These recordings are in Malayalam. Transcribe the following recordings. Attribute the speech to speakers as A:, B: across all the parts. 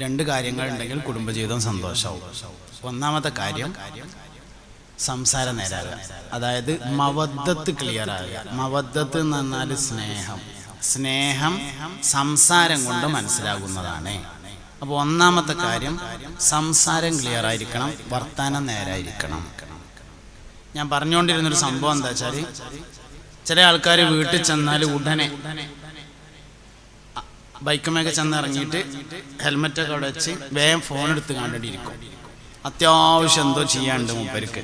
A: രണ്ട് കാര്യങ്ങളുണ്ടെങ്കിൽ കുടുംബജീവിതം സന്തോഷമാവും. ഒന്നാമത്തെ കാര്യം സംസാരം നേരാകുക, അതായത് മവദ്ദത്ത് ക്ലിയർ ആകുക. മവദ്ദത്ത് എന്ന് പറഞ്ഞാൽ സ്നേഹം സംസാരം കൊണ്ട് മനസ്സിലാകുന്നതാണ്. അപ്പോൾ ഒന്നാമത്തെ കാര്യം സംസാരം ക്ലിയർ ആയിരിക്കണം, വർത്താനം നേരായിരിക്കണം. ഞാൻ പറഞ്ഞുകൊണ്ടിരുന്നൊരു സംഭവം എന്താ വെച്ചാൽ, ചില ആൾക്കാർ വീട്ടിൽ ചെന്നാൽ ഉടനെ ബൈക്കുമൊക്കെ ചെന്നിറങ്ങിയിട്ട് ഹെൽമെറ്റൊക്കെ അവിടെ വെച്ച് വേഗം ഫോൺ എടുത്ത് കണ്ടിരിക്കും. അത്യാവശ്യം എന്തോ ചെയ്യാണ്ട് മൂപ്പർക്ക്.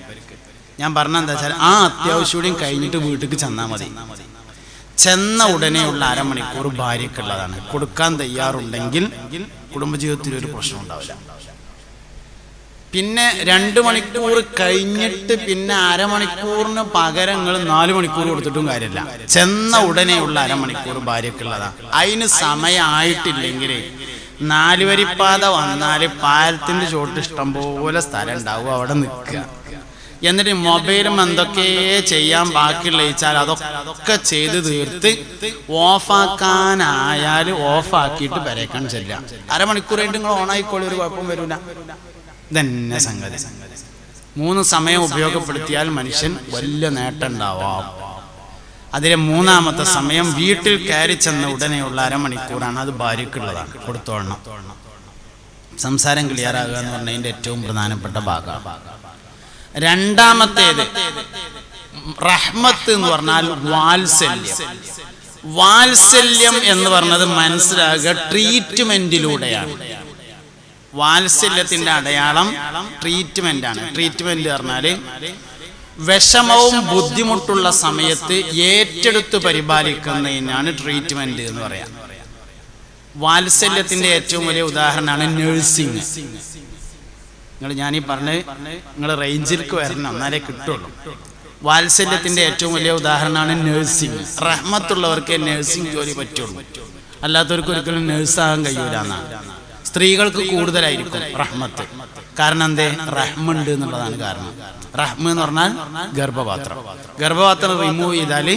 A: ഞാൻ പറഞ്ഞെന്താ വെച്ചാൽ, ആ അത്യാവശ്യം കൂടിയും കഴിഞ്ഞിട്ട് വീട്ടിലേക്ക് ചെന്നാൽ മതി. ചെന്ന ഉടനെയുള്ള അരമണിക്കൂർ ഭാര്യക്കുള്ളതാണ്. കൊടുക്കാൻ തയ്യാറുണ്ടെങ്കിൽ കുടുംബജീവിതത്തിൽ ഒരു പ്രശ്നം ഉണ്ടാവില്ല. പിന്നെ 2 മണിക്കൂർ കഴിഞ്ഞിട്ട് പിന്നെ അരമണിക്കൂറിന് പകരം 4 മണിക്കൂർ കൊടുത്തിട്ടും കാര്യമില്ല. ചെന്ന ഉടനെയുള്ള അരമണിക്കൂർ ഭാര്യക്കുള്ളതാണ്. അതിന് സമയമായിട്ടില്ലെങ്കിൽ 4 വരിപ്പാത വന്നാൽ പാലത്തിന്റെ ചോട്ട് ഇഷ്ടം പോലെ സ്ഥലം ഉണ്ടാവും, അവിടെ നിൽക്കുക. എന്നിട്ട് മൊബൈലും എന്തൊക്കെ ചെയ്യാൻ ബാക്കിയുള്ള വെച്ചാൽ അതൊക്കെ ചെയ്ത് തീർത്ത് ഓഫാക്കാനായാൽ ഓഫാക്കിയിട്ട് വരേക്കാൻ ചെല്ലാം. അരമണിക്കൂറായിട്ട് നിങ്ങൾ ഓണായിക്കോളി, ഒരു കുഴപ്പം വരില്ല. ഇതന്നെ സംഗതി. 3 സമയം ഉപയോഗപ്പെടുത്തിയാൽ മനുഷ്യൻ വലിയ നേട്ടം ഉണ്ടാവാം. അതിലെ 3ാമത്തെ സമയം വീട്ടിൽ കയറി ചെന്ന ഉടനെയുള്ള അരമണിക്കൂറാണ്. അത് ഭാര്യക്കുള്ളതാണ്, കൊടുത്തോളണം. സംസാരം ക്ലിയർ ആകുക എന്ന് പറഞ്ഞതിൻ്റെ ഏറ്റവും പ്രധാനപ്പെട്ട ഭാഗമാണ്. 2ാമത്തേത് റഹ്മത്ത് എന്ന് പറഞ്ഞാൽ വാത്സല്യം എന്ന് പറഞ്ഞത് മനസ്സിലാകുക ട്രീറ്റ്മെന്റിലൂടെയാണ്. വാത്സല്യത്തിന്റെ അടയാളം ട്രീറ്റ്മെന്റ് ആണ്. ട്രീറ്റ്മെന്റ് പറഞ്ഞാല് വിഷമവും ബുദ്ധിമുട്ടുള്ള സമയത്ത് ഏറ്റെടുത്ത് പരിപാലിക്കുന്നതിനാണ് ട്രീറ്റ്മെന്റ് എന്ന് പറയാം. വാത്സല്യത്തിന്റെ ഏറ്റവും വലിയ ഉദാഹരണമാണ് നഴ്സിംഗ്. ഞാനീ പറഞ്ഞ് നിങ്ങൾ റേഞ്ചിലേക്ക് വരണം, എന്നാലേ കിട്ടുള്ളൂ. വാത്സല്യത്തിന്റെ ഏറ്റവും വലിയ ഉദാഹരണമാണ് നഴ്സിംഗ്. റഹ്മത്തുള്ളവർക്ക് നഴ്സിംഗ് ജോലി പറ്റുള്ളൂ, അല്ലാത്തവർക്ക് ഒരിക്കലും നഴ്സാകാൻ കഴിയൂല എന്നാണ്. സ്ത്രീകൾക്ക് കൂടുതലായിരിക്കും റഹ്മത്ത്. കാരണം എന്തേ? റഹ്മുണ്ട് എന്നുള്ളതാണ് കാരണം. റഹ്മ എന്ന് പറഞ്ഞാൽ ഗർഭപാത്രം റിമൂവ് ചെയ്താൽ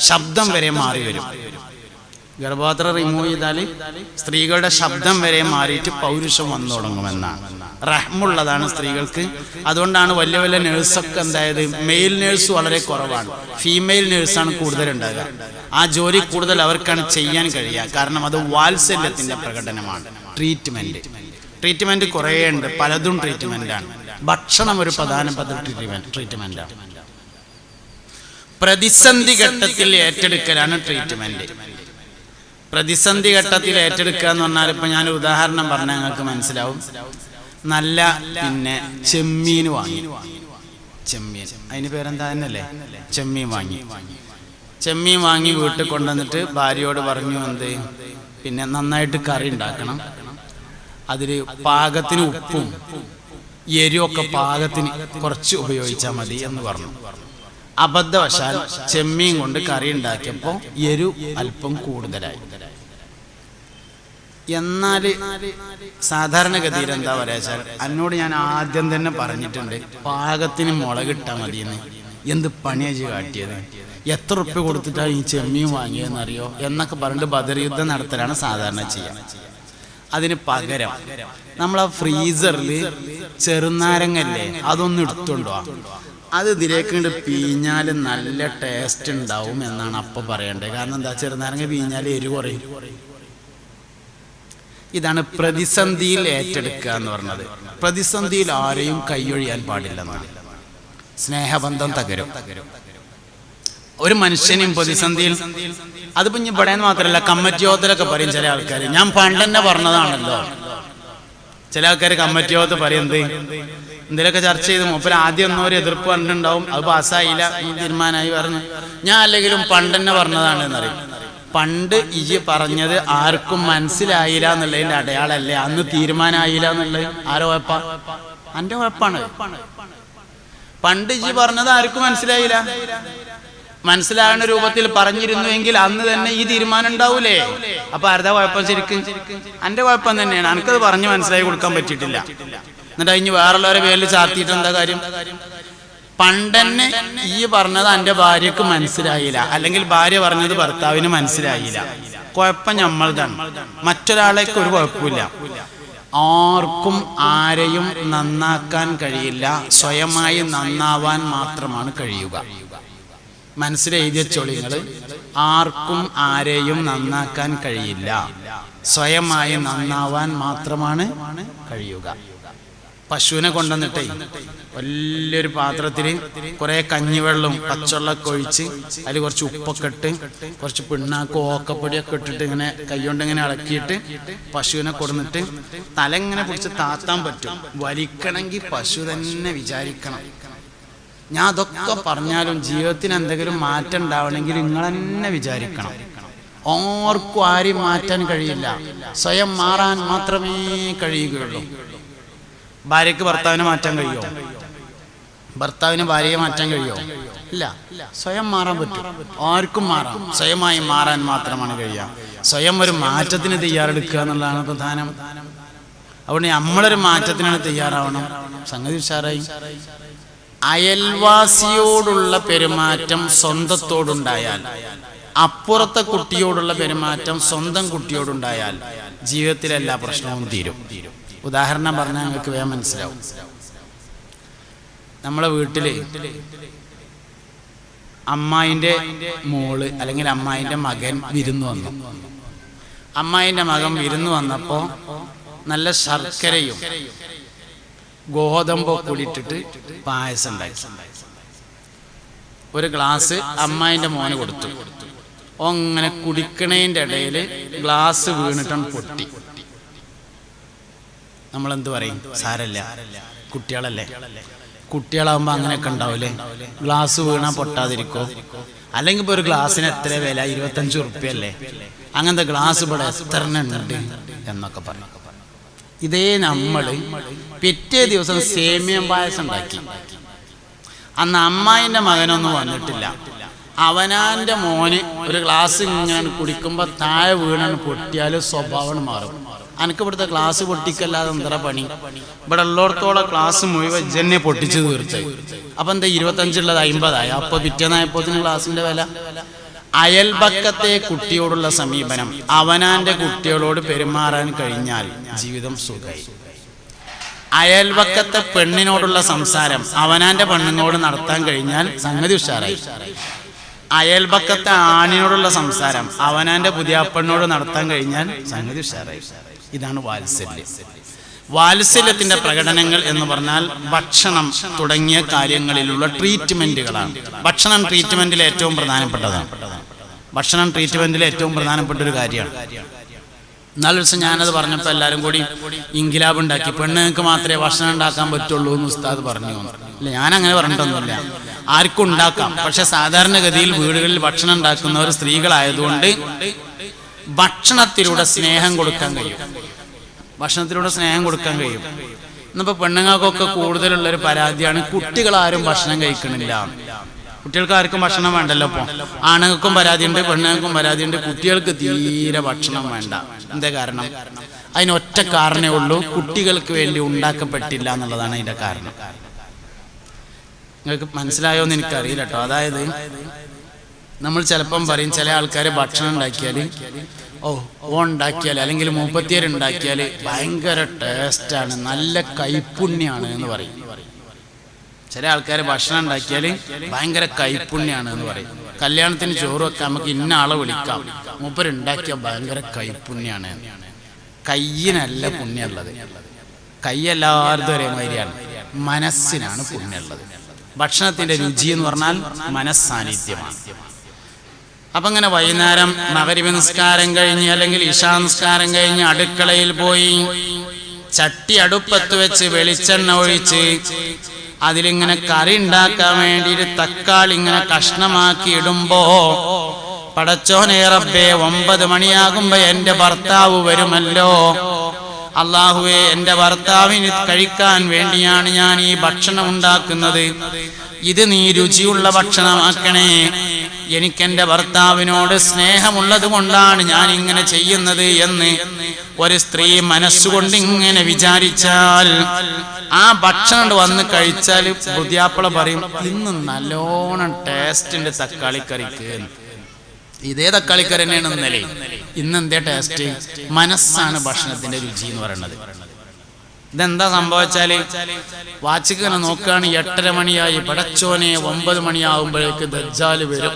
A: ശബ്ദം വരെ മാറി വരും. ഗർഭപാത്രം റിമൂവ് ചെയ്താൽ സ്ത്രീകളുടെ ശബ്ദം വരെ മാറിയിട്ട് പൗരുഷം വന്നു തുടങ്ങുമെന്നാണ്. റഹ്മുള്ളതാണ് സ്ത്രീകൾക്ക്. അതുകൊണ്ടാണ് വലിയ വലിയ നേഴ്സൊക്കെ എന്തായത്, മെയിൽ നേഴ്സ് വളരെ കുറവാണ്, ഫീമെയിൽ നേഴ്സാണ് കൂടുതലുണ്ടാകുക. ആ ജോലി കൂടുതൽ അവർക്കാണ് ചെയ്യാൻ കഴിയുക. കാരണം അത് വാത്സല്യത്തിന്റെ പ്രകടനമാണ്. ട്രീറ്റ്മെന്റ് കുറേ ഉണ്ട്, പലതും ട്രീറ്റ്മെന്റാണ്. ഭക്ഷണം ഒരു പ്രധാനപ്പെട്ട ട്രീറ്റ്മെന്റാണ്. പ്രതിസന്ധി ഘട്ടത്തിൽ ഏറ്റെടുക്കലാണ് ട്രീറ്റ്മെന്റ്. പ്രതിസന്ധി ഘട്ടത്തിൽ ഏറ്റെടുക്കുക എന്ന് പറഞ്ഞാൽ, ഇപ്പൊ ഞാൻ ഉദാഹരണം പറഞ്ഞാൽ നിങ്ങൾക്ക് മനസ്സിലാവും. നല്ല ചെമ്മീൻ വാങ്ങി, അതിന് പേരെന്താ തന്നെയല്ലേ, ചെമ്മീൻ വാങ്ങി വീട്ടിൽ കൊണ്ടുവന്നിട്ട് ഭാര്യയോട് പറഞ്ഞു, എന്ത് നന്നായിട്ട് കറി ഉണ്ടാക്കണം, അതിൽ പാകത്തിന് ഉപ്പും എരിവൊക്കെ പാകത്തിന് കുറച്ച് ഉപയോഗിച്ചാൽ മതി എന്ന് പറഞ്ഞു. അബദ്ധവശാൽ ചെമ്മീൻ കൊണ്ട് കറി ഉണ്ടാക്കിയപ്പോൾ എരു അല്പം കൂടുതലായി. എന്നാൽ സാധാരണഗതിയിൽ എന്താ പറയാ, എന്നോട് ഞാൻ ആദ്യം തന്നെ പറഞ്ഞിട്ടുണ്ട് പാകത്തിന് മുളകിട്ടാൽ മതിയെന്ന്. എന്ത് പണിയാജ് കാട്ടിയത്, എത്ര ഉറുപ്പ്യ കൊടുത്തിട്ടാണ് ഈ ചെമ്മീൻ വാങ്ങിയതെന്നറിയോ എന്നൊക്കെ പറഞ്ഞിട്ട് ബദർ യുദ്ധം നടത്തലാണ് സാധാരണ ചെയ്യുക. അതിന് പകരം നമ്മൾ ആ ഫ്രീസറിൽ ചെറുനാരങ്ങല്ലേ, അതൊന്ന് എടുത്തുകൊണ്ടോ, അത് ഇതിലേക്ക് പിഴിഞ്ഞാൽ നല്ല ടേസ്റ്റ് ഉണ്ടാവും എന്നാണ് അപ്പം പറയേണ്ടത്. കാരണം എന്താ, ചെറുനാരങ്ങ പിഴിഞ്ഞാൽ എരിവ് കുറയും. ഇതാണ് പ്രതിസന്ധിയിൽ ഏറ്റെടുക്കുക എന്ന് പറഞ്ഞത്. പ്രതിസന്ധിയിൽ ആരെയും കൈയൊഴിയാൻ പാടില്ലെന്നാണ്. സ്നേഹബന്ധം തകരും. ഒരു മനുഷ്യനും പ്രതിസന്ധിയിൽ, അതിപ്പോ ഇവിടെ മാത്രമല്ല, കമ്മിറ്റി യോഗത്തിലൊക്കെ പറയും ചില ആൾക്കാർ, ഞാൻ പണ്ടെന്നെ പറഞ്ഞതാണല്ലോ. ചില ആൾക്കാർ കമ്മിറ്റി യോഗത്ത് പറയുന്നത് എന്തെങ്കിലുമൊക്കെ ചർച്ച ചെയ്ത് മൂപ്പര് ആദ്യം ഒന്നും ഒരു എതിർപ്പ് പറഞ്ഞിട്ടുണ്ടാവും, അത് പാസ്സായില്ല, തീരുമാനമായി പറഞ്ഞു, ഞാൻ അല്ലെങ്കിലും പണ്ടെന്നെ പറഞ്ഞതാണ് എന്നറിയും. പണ്ട് ഇജി പറഞ്ഞത് ആർക്കും മനസ്സിലായില്ല എന്നുള്ളതിന്റെ അടയാളല്ലേ അന്ന് തീരുമാനമായില്ല എന്നുള്ളത്. ആരോ കുഴപ്പ? എന്റെ കുഴപ്പമാണ്. പണ്ട് ഇജി പറഞ്ഞത് ആർക്കും മനസ്സിലായില്ല, മനസ്സിലാകുന്ന രൂപത്തിൽ പറഞ്ഞിരുന്നുവെങ്കിൽ അന്ന് തന്നെ ഈ തീരുമാനം ഉണ്ടാവൂലേ. അപ്പൊ ആരുടെ കുഴപ്പം? ശരിക്കും എന്റെ കുഴപ്പം തന്നെയാണ്, എനിക്കത് പറഞ്ഞ് മനസ്സിലാക്കി കൊടുക്കാൻ പറ്റിയിട്ടില്ല. എന്നിട്ട് കഴിഞ്ഞ് വേറുള്ളവരെ പേരിൽ ചാർത്തിയിട്ട് എന്താ കാര്യം? പണ്ടെന്നെ ഈ പറഞ്ഞത് എൻ്റെ ഭാര്യക്ക് മനസ്സിലായില്ല, അല്ലെങ്കിൽ ഭാര്യ പറഞ്ഞത് ഭർത്താവിന് മനസ്സിലായില്ല. കുഴപ്പം നമ്മൾതാണ്, മറ്റൊരാളേക്ക് ഒരു കുഴപ്പമില്ല. ആർക്കും ആരെയും നന്നാക്കാൻ കഴിയില്ല, സ്വയമായി നന്നാവാൻ മാത്രമാണ് കഴിയുക. മനസ്സിലെഴുതിയ ചൊളികൾ, ആർക്കും ആരെയും നന്നാക്കാൻ കഴിയില്ല, സ്വയമായി നന്നാവാൻ മാത്രമാണ് കഴിയുക. പശുവിനെ കൊണ്ടുവന്നിട്ടേ വലിയൊരു പാത്രത്തിൽ കുറേ കഞ്ഞിവെള്ളം പച്ചവെള്ളമൊക്കെ ഒഴിച്ച് അതിൽ കുറച്ച് ഉപ്പൊക്കെ ഇട്ട് കുറച്ച് പിണ്ണാക്കും ഓക്കപ്പൊടിയൊക്കെ ഇട്ടിട്ട് ഇങ്ങനെ കൈകൊണ്ട് ഇങ്ങനെ ഇളക്കിയിട്ട് പശുവിനെ കൊടുന്നിട്ട് തല ഇങ്ങനെ പിടിച്ച് താത്താൻ പറ്റും. വലിക്കണമെങ്കിൽ പശു തന്നെ വിചാരിക്കണം. ഞാൻ അതൊക്കെ പറഞ്ഞാലും ജീവിതത്തിന് എന്തെങ്കിലും മാറ്റം ഉണ്ടാവണമെങ്കിൽ നിങ്ങൾ തന്നെ വിചാരിക്കണം. ആർക്കും ആരെയും മാറ്റാൻ കഴിയില്ല, സ്വയം മാറാൻ മാത്രമേ കഴിയുകയുള്ളൂ. ഭാര്യയ്ക്ക് ഭർത്താവിനെ മാറ്റാൻ കഴിയുമോ? ഭർത്താവിന് ഭാര്യയെ മാറ്റാൻ കഴിയുമോ? ഇല്ല. സ്വയം മാറാൻ പറ്റും, ആർക്കും മാറാം, സ്വയമായി മാറാൻ മാത്രമാണ് കഴിയുക. സ്വയം ഒരു മാറ്റത്തിന് തയ്യാറെടുക്കുക എന്നുള്ളതാണ് പ്രധാനം. അതുകൊണ്ട് നമ്മളൊരു മാറ്റത്തിനാണ് തയ്യാറാവണം. സംഗതി ഉഷാറായി. അയൽവാസിയോടുള്ള പെരുമാറ്റം സ്വന്തത്തോടുണ്ടായാൽ, അപ്പുറത്തെ കുട്ടിയോടുള്ള പെരുമാറ്റം സ്വന്തം കുട്ടിയോടുണ്ടായാൽ ജീവിതത്തിലെ എല്ലാ പ്രശ്നവും തീരും. ഉദാഹരണം പറഞ്ഞാൽ നിങ്ങൾക്ക് വേഗം മനസ്സിലാവും. നമ്മളെ വീട്ടില് അമ്മായിൻ്റെ മോള് അല്ലെങ്കിൽ അമ്മായിൻ്റെ മകൻ വിരുന്ന് വന്നു. അമ്മായിൻ്റെ മകൻ വിരുന്ന് വന്നപ്പോൾ നല്ല ശർക്കരയും ഗോതമ്പോ കൂടിയിട്ടിട്ട് പായസം ഉണ്ടാക്കി. ഒരു ഗ്ലാസ് അമ്മായിൻ്റെ മോന് കൊടുത്തു. അങ്ങനെ കുടിക്കണേൻ്റെ ഇടയിൽ ഗ്ലാസ് വീണിട്ടാണ് പൊട്ടി. നമ്മളെന്ത് പറയും? സാരല്ല, കുട്ടികളല്ലേ. കുട്ടികളാകുമ്പോൾ അങ്ങനെയൊക്കെ ഉണ്ടാവില്ലേ? ഗ്ലാസ് വീണാൽ പൊട്ടാതിരിക്കോ? അല്ലെങ്കിൽ ഇപ്പോൾ ഒരു ഗ്ലാസ്സിന് എത്ര വില? 25 ഉറുപ്പ്യല്ലേ. അങ്ങനത്തെ ഗ്ലാസ് ഇവിടെ എത്ര ഉണ്ട് എന്നൊക്കെ പറഞ്ഞു. ഇതേ നമ്മൾ പിറ്റേ ദിവസം സേമിയം പായസം ഉണ്ടാക്കി. അന്ന് അമ്മായിൻ്റെ മകനൊന്നും വന്നിട്ടില്ല. അവനാൻ്റെ മോന് ഒരു ഗ്ലാസ് ഇങ്ങനെ കുടിക്കുമ്പോൾ താഴെ വീണാണ് പൊട്ടിയാൽ സ്വഭാവം മാറും. അനക്ക് ഇവിടുത്തെ ഗ്ലാസ് പൊട്ടിക്കല്ലാതെ എന്താ പണി? ഇവിടെ ഉള്ളിടത്തോളം ഗ്ലാസ് മുഴുവൻ ജന്നെ പൊട്ടിച്ച് തീർത്ത്. അപ്പം എന്താ 25 ഉള്ളത് 50 അപ്പോൾ പിറ്റേന്നായപ്പോത്തിന് ഗ്ലാസിൻ്റെ വില. അയൽപക്കത്തെ കുട്ടിയോടുള്ള സമീപനം, അവനാൻ്റെ കുട്ടികളോട് പെരുമാറാൻ കഴിഞ്ഞാൽ ജീവിതം സുഖമായി. അയൽപക്കത്തെ പെണ്ണിനോടുള്ള സംസാരം അവനാൻ്റെ പെണ്ണിനോട് നടത്താൻ കഴിഞ്ഞാൽ സംഗതി ഉഷാറായി. അയൽപക്കത്തെ ആണിനോടുള്ള സംസാരം അവനാൻ്റെ പുതിയാപ്പണ്ണോട് നടത്താൻ കഴിഞ്ഞാൽ സംഗതി ഉഷാറായി. ഇതാണ് വാത്സല്യം. വാത്സല്യത്തിന്റെ പ്രകടനങ്ങൾ എന്ന് പറഞ്ഞാൽ ഭക്ഷണം തുടങ്ങിയ കാര്യങ്ങളിലുള്ള ട്രീറ്റ്മെന്റുകളാണ്. ഭക്ഷണം ട്രീറ്റ്മെന്റിൽ ഏറ്റവും പ്രധാനപ്പെട്ടതാണ്. ഭക്ഷണം ട്രീറ്റ്മെന്റിൽ ഏറ്റവും പ്രധാനപ്പെട്ട ഒരു കാര്യമാണ്. നാല് ദിവസം ഞാനത് പറഞ്ഞപ്പോൾ എല്ലാവരും കൂടി ഇൻകിലാബ് ഉണ്ടാക്കി. പെണ്ണുങ്ങൾക്ക് മാത്രമേ ഭക്ഷണം ഉണ്ടാക്കാൻ പറ്റുള്ളൂ എന്ന് ഉസ്താദ് പറഞ്ഞു. ഇല്ല, ഞാനങ്ങനെ പറഞ്ഞിട്ടൊന്നുമില്ല. ആർക്കും ഉണ്ടാക്കാം. പക്ഷെ സാധാരണഗതിയിൽ വീടുകളിൽ ഭക്ഷണം ഉണ്ടാക്കുന്നവർ സ്ത്രീകളായതുകൊണ്ട് ഭക്ഷണത്തിലൂടെ സ്നേഹം കൊടുക്കാൻ കഴിയും. ഭക്ഷണത്തിലൂടെ സ്നേഹം കൊടുക്കാൻ കഴിയും. ഇന്നിപ്പോൾ പെണ്ണുങ്ങൾക്കൊക്കെ കൂടുതലുള്ളൊരു പരാതിയാണ് കുട്ടികളാരും ഭക്ഷണം കഴിക്കണില്ല. കുട്ടികൾക്ക് ആർക്കും ഭക്ഷണം വേണ്ടല്ലോ. ഇപ്പോൾ ആണുങ്ങൾക്കും പരാതിയുണ്ട്, പെണ്ണുങ്ങൾക്കും പരാതിയുണ്ട്. കുട്ടികൾക്ക് തീരെ ഭക്ഷണം വേണ്ട. എന്താ കാരണം? അതിനൊറ്റ കാരണമേ ഉള്ളൂ, കുട്ടികൾക്ക് വേണ്ടി ഉണ്ടാക്കപ്പെട്ടില്ല എന്നുള്ളതാണ് അതിൻ്റെ കാരണം. നിങ്ങൾക്ക് മനസ്സിലായോ എന്ന് എനിക്കറിയില്ല കേട്ടോ. അതായത് നമ്മൾ ചിലപ്പം പറയും, ചില ആൾക്കാർ ഭക്ഷണം ഉണ്ടാക്കിയാൽ ഉണ്ടാക്കിയാൽ അല്ലെങ്കിൽ 37 ഉണ്ടാക്കിയാൽ ഭയങ്കര ടേസ്റ്റാണ്, നല്ല കൈപ്പുണ്യാണ് എന്ന് പറയും. ചില ആൾക്കാർ ഭക്ഷണം ഉണ്ടാക്കിയാൽ ഭയങ്കര കൈപ്പുണ്യാണ് എന്ന് പറയും. കല്യാണത്തിന് ചോറ് വെക്കാൻ നമുക്ക് ഇന്ന ആളെ വിളിക്കാം, മൂപ്പരുണ്ടാക്കിയ ഭയങ്കര കൈപ്പുണ്യാണ്. കയ്യിനല്ല പുണ്യമുള്ളത്. കൈ എല്ലാവരും ഒരേ മാതിരിയാണ്. മനസ്സിനാണ് പുണ്യമുള്ളത്. ഭക്ഷണത്തിന്റെ രുചി എന്ന് പറഞ്ഞാൽ മനസ്സാന്നിധ്യമാണ്. അപ്പം അങ്ങനെ വൈകുന്നേരം മഗ്‌രിബ് നിസ്കാരം കഴിഞ്ഞ് അല്ലെങ്കിൽ ഇശാ നിസ്കാരം കഴിഞ്ഞ് അടുക്കളയിൽ പോയി ചട്ടി അടുപ്പത്ത് വെച്ച് വെളിച്ചെണ്ണ ഒഴിച്ച് അതിലിങ്ങനെ കറി ഉണ്ടാക്കാൻ വേണ്ടിയിട്ട് തക്കാളി ഇങ്ങനെ കഷ്ണമാക്കി ഇടുമ്പോ, പടച്ചോനെ റബ്ബേ 9 മണിയാകുമ്പോ എൻ്റെ ഭർത്താവ് വരുമല്ലോ, അല്ലാഹുവേ എൻ്റെ ഭർത്താവിന് കഴിക്കാൻ വേണ്ടിയാണ് ഞാൻ ഈ ഭക്ഷണം ഉണ്ടാക്കുന്നത്, ഇത് നീ രുചിയുള്ള ഭക്ഷണമാക്കണേ, എനിക്കെൻ്റെ ഭർത്താവിനോട് സ്നേഹമുള്ളത് കൊണ്ടാണ് ഞാൻ ഇങ്ങനെ ചെയ്യുന്നത് എന്ന് ഒരു സ്ത്രീ മനസ്സുകൊണ്ട് ഇങ്ങനെ വിചാരിച്ചാൽ, ആ ഭക്ഷണം വന്ന് കഴിച്ചാൽ പുതിയാപ്പള പറയും, ഇന്ന് നല്ലോണം ടേസ്റ്റിന്റെ തക്കാളിക്കറിക്ക്. ഇതേ തക്കാളിക്കറി തന്നെയാണ് ഇന്നലെ. ഇന്നെന്തേ ടേസ്റ്റ്? മനസ്സാണ് ഭക്ഷണത്തിന്റെ രുചി എന്ന് പറയുന്നത്. ഇതെന്താ സംഭവിച്ചാല് വാച്ചിക്ക് ഇങ്ങനെ നോക്കുകയാണ് 8:30 മണിയായി. പടച്ചോനെ 9 മണിയാവുമ്പോഴേക്ക് ദജ്ജാല് വരും.